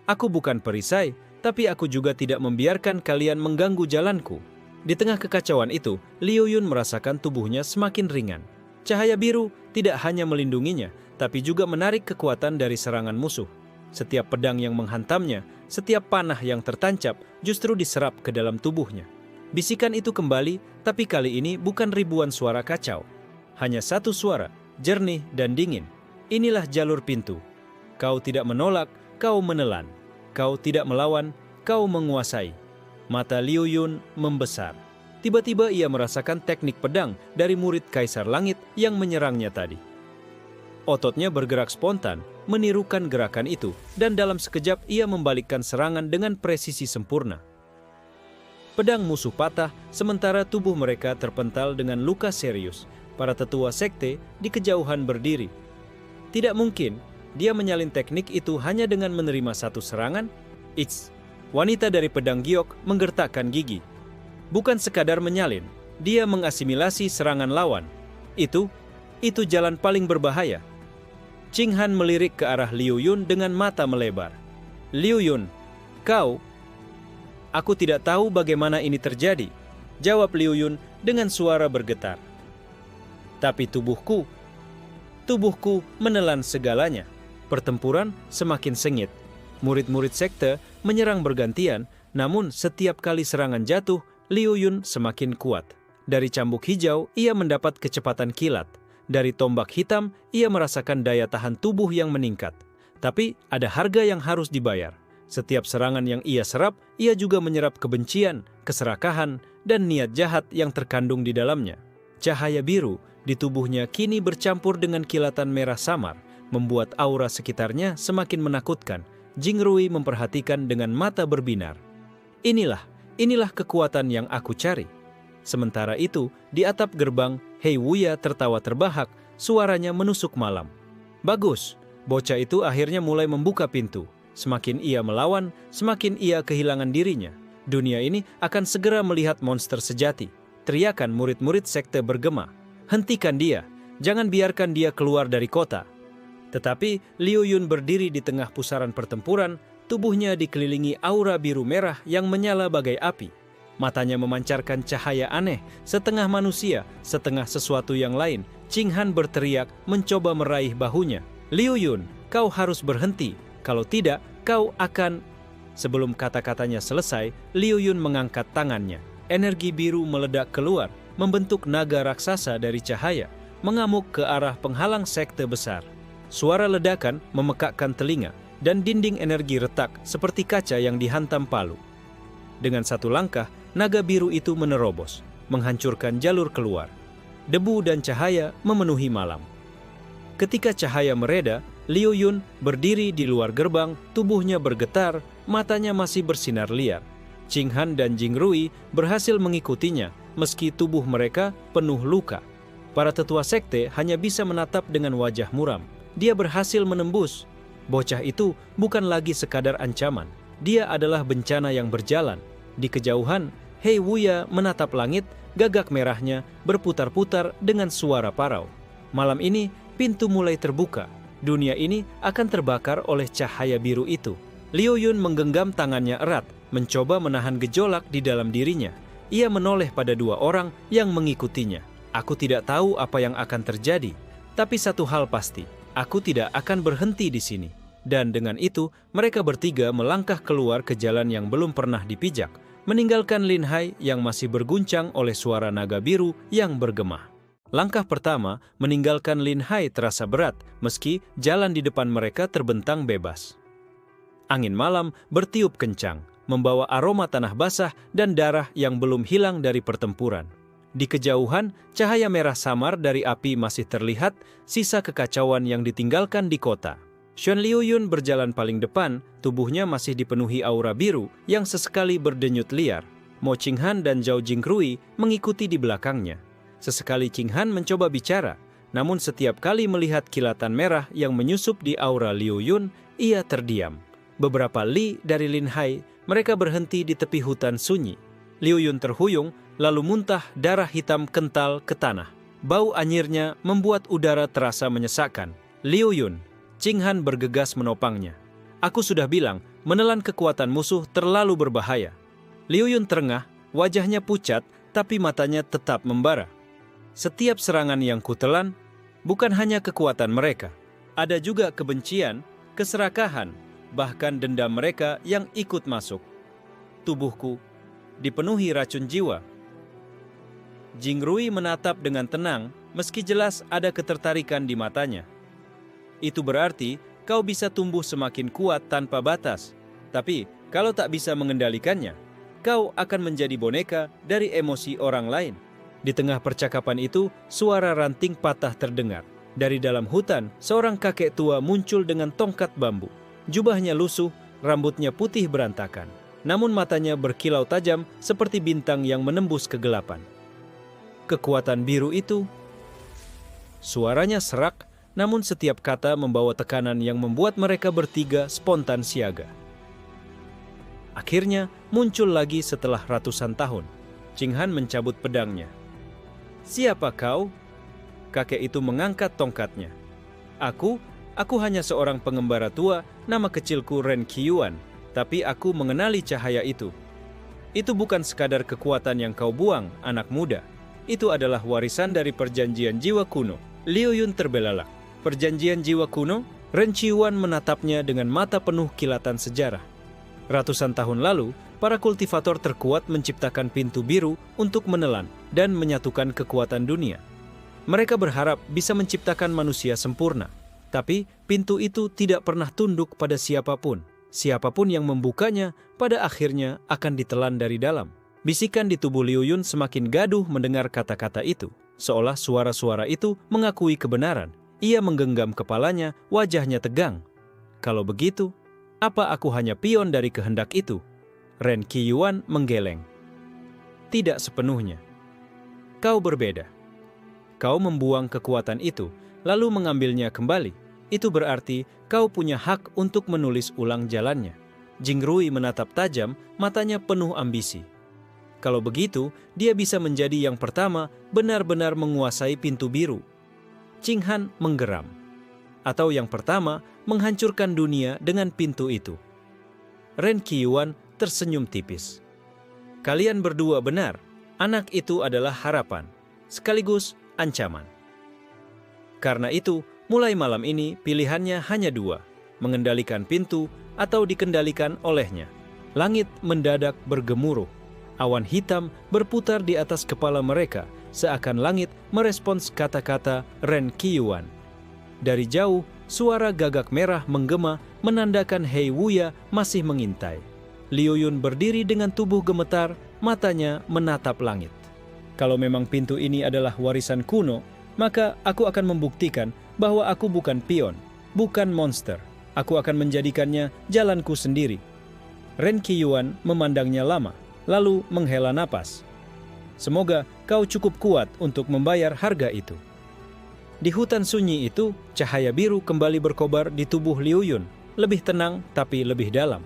Aku bukan perisai, tapi aku juga tidak membiarkan kalian mengganggu jalanku. Di tengah kekacauan itu, Liu Yun merasakan tubuhnya semakin ringan. Cahaya biru tidak hanya melindunginya, tapi juga menarik kekuatan dari serangan musuh. Setiap pedang yang menghantamnya, setiap panah yang tertancap justru diserap ke dalam tubuhnya. Bisikan itu kembali, tapi kali ini bukan ribuan suara kacau. Hanya satu suara, jernih dan dingin. Inilah jalur pintu. Kau tidak menolak, kau menelan. Kau tidak melawan, kau menguasai. Mata Liu Yun membesar. Tiba-tiba ia merasakan teknik pedang dari murid Kaisar Langit yang menyerangnya tadi. Ototnya bergerak spontan, menirukan gerakan itu, dan dalam sekejap ia membalikkan serangan dengan presisi sempurna. Pedang musuh patah, sementara tubuh mereka terpental dengan luka serius. Para tetua sekte di kejauhan berdiri. Tidak mungkin dia menyalin teknik itu hanya dengan menerima satu serangan. Wanita dari pedang giok menggertakkan gigi. Bukan sekadar menyalin, dia mengasimilasi serangan lawan. Itu jalan paling berbahaya. Ching Han melirik ke arah Liu Yun dengan mata melebar. Liu Yun, kau... Aku tidak tahu bagaimana ini terjadi, jawab Liu Yun dengan suara bergetar. Tapi tubuhku menelan segalanya. Pertempuran semakin sengit. Murid-murid sekte menyerang bergantian, namun setiap kali serangan jatuh, Liu Yun semakin kuat. Dari cambuk hijau, ia mendapat kecepatan kilat. Dari tombak hitam, ia merasakan daya tahan tubuh yang meningkat. Tapi ada harga yang harus dibayar. Setiap serangan yang ia serap, ia juga menyerap kebencian, keserakahan, dan niat jahat yang terkandung di dalamnya. Cahaya biru di tubuhnya kini bercampur dengan kilatan merah samar, membuat aura sekitarnya semakin menakutkan. Jingrui memperhatikan dengan mata berbinar. Inilah kekuatan yang aku cari. Sementara itu, di atap gerbang, Hei Wuya tertawa terbahak, suaranya menusuk malam. Bagus, bocah itu akhirnya mulai membuka pintu. Semakin ia melawan, semakin ia kehilangan dirinya. Dunia ini akan segera melihat monster sejati. Teriakan murid-murid sekte bergema. Hentikan dia, jangan biarkan dia keluar dari kota. Tetapi Liu Yun berdiri di tengah pusaran pertempuran, tubuhnya dikelilingi aura biru merah yang menyala bagai api. Matanya memancarkan cahaya aneh, setengah manusia, setengah sesuatu yang lain. Ching Han berteriak, mencoba meraih bahunya. Liu Yun, kau harus berhenti. Kalau tidak, kau akan... Sebelum kata-katanya selesai, Liu Yun mengangkat tangannya. Energi biru meledak keluar, membentuk naga raksasa dari cahaya, mengamuk ke arah penghalang sekte besar. Suara ledakan memekakkan telinga, dan dinding energi retak seperti kaca yang dihantam palu. Dengan satu langkah, naga biru itu menerobos, menghancurkan jalur keluar. Debu dan cahaya memenuhi malam. Ketika cahaya mereda, Liu Yun berdiri di luar gerbang, tubuhnya bergetar, matanya masih bersinar liar. Ching Han dan Jingrui berhasil mengikutinya, meski tubuh mereka penuh luka. Para tetua sekte hanya bisa menatap dengan wajah muram. Dia berhasil menembus. Bocah itu bukan lagi sekadar ancaman. Dia adalah bencana yang berjalan. Di kejauhan, Hei Wuya menatap langit, gagak merahnya berputar-putar dengan suara parau. Malam ini, pintu mulai terbuka. Dunia ini akan terbakar oleh cahaya biru itu. Liu Yun menggenggam tangannya erat, mencoba menahan gejolak di dalam dirinya. Ia menoleh pada dua orang yang mengikutinya. Aku tidak tahu apa yang akan terjadi, tapi satu hal pasti, aku tidak akan berhenti di sini. Dan dengan itu, mereka bertiga melangkah keluar ke jalan yang belum pernah dipijak, meninggalkan Lin Hai yang masih berguncang oleh suara naga biru yang bergema. Langkah pertama meninggalkan Lin Hai terasa berat, meski jalan di depan mereka terbentang bebas. Angin malam bertiup kencang, membawa aroma tanah basah dan darah yang belum hilang dari pertempuran. Di kejauhan, cahaya merah samar dari api masih terlihat, sisa kekacauan yang ditinggalkan di kota. Xuan Liu Yun berjalan paling depan, tubuhnya masih dipenuhi aura biru yang sesekali berdenyut liar. Mo Ching Han dan Zhao Jingrui mengikuti di belakangnya. Sesekali Ching Han mencoba bicara, namun setiap kali melihat kilatan merah yang menyusup di aura Liu Yun, ia terdiam. Beberapa li dari Lin Hai, mereka berhenti di tepi hutan sunyi. Liu Yun terhuyung, lalu muntah darah hitam kental ke tanah. Bau anyirnya membuat udara terasa menyesakkan. Liu Yun, Ching Han bergegas menopangnya. Aku sudah bilang, menelan kekuatan musuh terlalu berbahaya. Liu Yun terengah, wajahnya pucat, tapi matanya tetap membara. Setiap serangan yang kutelan, bukan hanya kekuatan mereka. Ada juga kebencian, keserakahan, bahkan dendam mereka yang ikut masuk. Tubuhku dipenuhi racun jiwa. Jingrui menatap dengan tenang, meski jelas ada ketertarikan di matanya. Itu berarti kau bisa tumbuh semakin kuat tanpa batas. Tapi kalau tak bisa mengendalikannya, kau akan menjadi boneka dari emosi orang lain. Di tengah percakapan itu, suara ranting patah terdengar. Dari dalam hutan, seorang kakek tua muncul dengan tongkat bambu. Jubahnya lusuh, rambutnya putih berantakan. Namun matanya berkilau tajam seperti bintang yang menembus kegelapan. Kekuatan biru itu, suaranya serak, namun setiap kata membawa tekanan yang membuat mereka bertiga spontan siaga. Akhirnya muncul lagi setelah ratusan tahun. Ching Han mencabut pedangnya. "Siapa kau?" Kakek itu mengangkat tongkatnya. Aku hanya seorang pengembara tua, nama kecilku Ren Qiyuan, tapi aku mengenali cahaya itu. Itu bukan sekadar kekuatan yang kau buang, anak muda. Itu adalah warisan dari perjanjian jiwa kuno. Liu Yun terbelalak. Perjanjian jiwa kuno? Ren Qiyuan menatapnya dengan mata penuh kilatan sejarah. Ratusan tahun lalu, para kultivator terkuat menciptakan pintu biru untuk menelan dan menyatukan kekuatan dunia. Mereka berharap bisa menciptakan manusia sempurna. Tapi pintu itu tidak pernah tunduk pada siapapun. Siapapun yang membukanya pada akhirnya akan ditelan dari dalam. Bisikan di tubuh Liu Yun semakin gaduh mendengar kata-kata itu. Seolah suara-suara itu mengakui kebenaran. Ia menggenggam kepalanya, wajahnya tegang. Kalau begitu, apa aku hanya pion dari kehendak itu? Ren Qiyuan menggeleng. Tidak sepenuhnya. Kau berbeda. Kau membuang kekuatan itu, lalu mengambilnya kembali. Itu berarti kau punya hak untuk menulis ulang jalannya. Jingrui menatap tajam, matanya penuh ambisi. Kalau begitu, dia bisa menjadi yang pertama benar-benar menguasai pintu biru. Ching Han menggeram. Atau yang pertama, menghancurkan dunia dengan pintu itu. Ren Qiyuan tersenyum tipis. Kalian berdua benar, anak itu adalah harapan, sekaligus ancaman. Karena itu, mulai malam ini pilihannya hanya dua, mengendalikan pintu atau dikendalikan olehnya. Langit mendadak bergemuruh. Awan hitam berputar di atas kepala mereka, seakan langit merespons kata-kata Ren Qiyuan. Dari jauh, suara gagak merah menggema menandakan Hei Wuya masih mengintai. Liu Yun berdiri dengan tubuh gemetar, matanya menatap langit. Kalau memang pintu ini adalah warisan kuno, maka aku akan membuktikan bahwa aku bukan pion, bukan monster. Aku akan menjadikannya jalanku sendiri. Ren Qiyuan memandangnya lama, lalu menghela napas. Semoga kau cukup kuat untuk membayar harga itu. Di hutan sunyi itu, cahaya biru kembali berkobar di tubuh Liu Yun, lebih tenang tapi lebih dalam.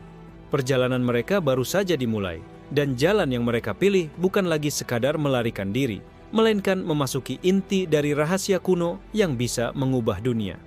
Perjalanan mereka baru saja dimulai, dan jalan yang mereka pilih bukan lagi sekadar melarikan diri, melainkan memasuki inti dari rahasia kuno yang bisa mengubah dunia.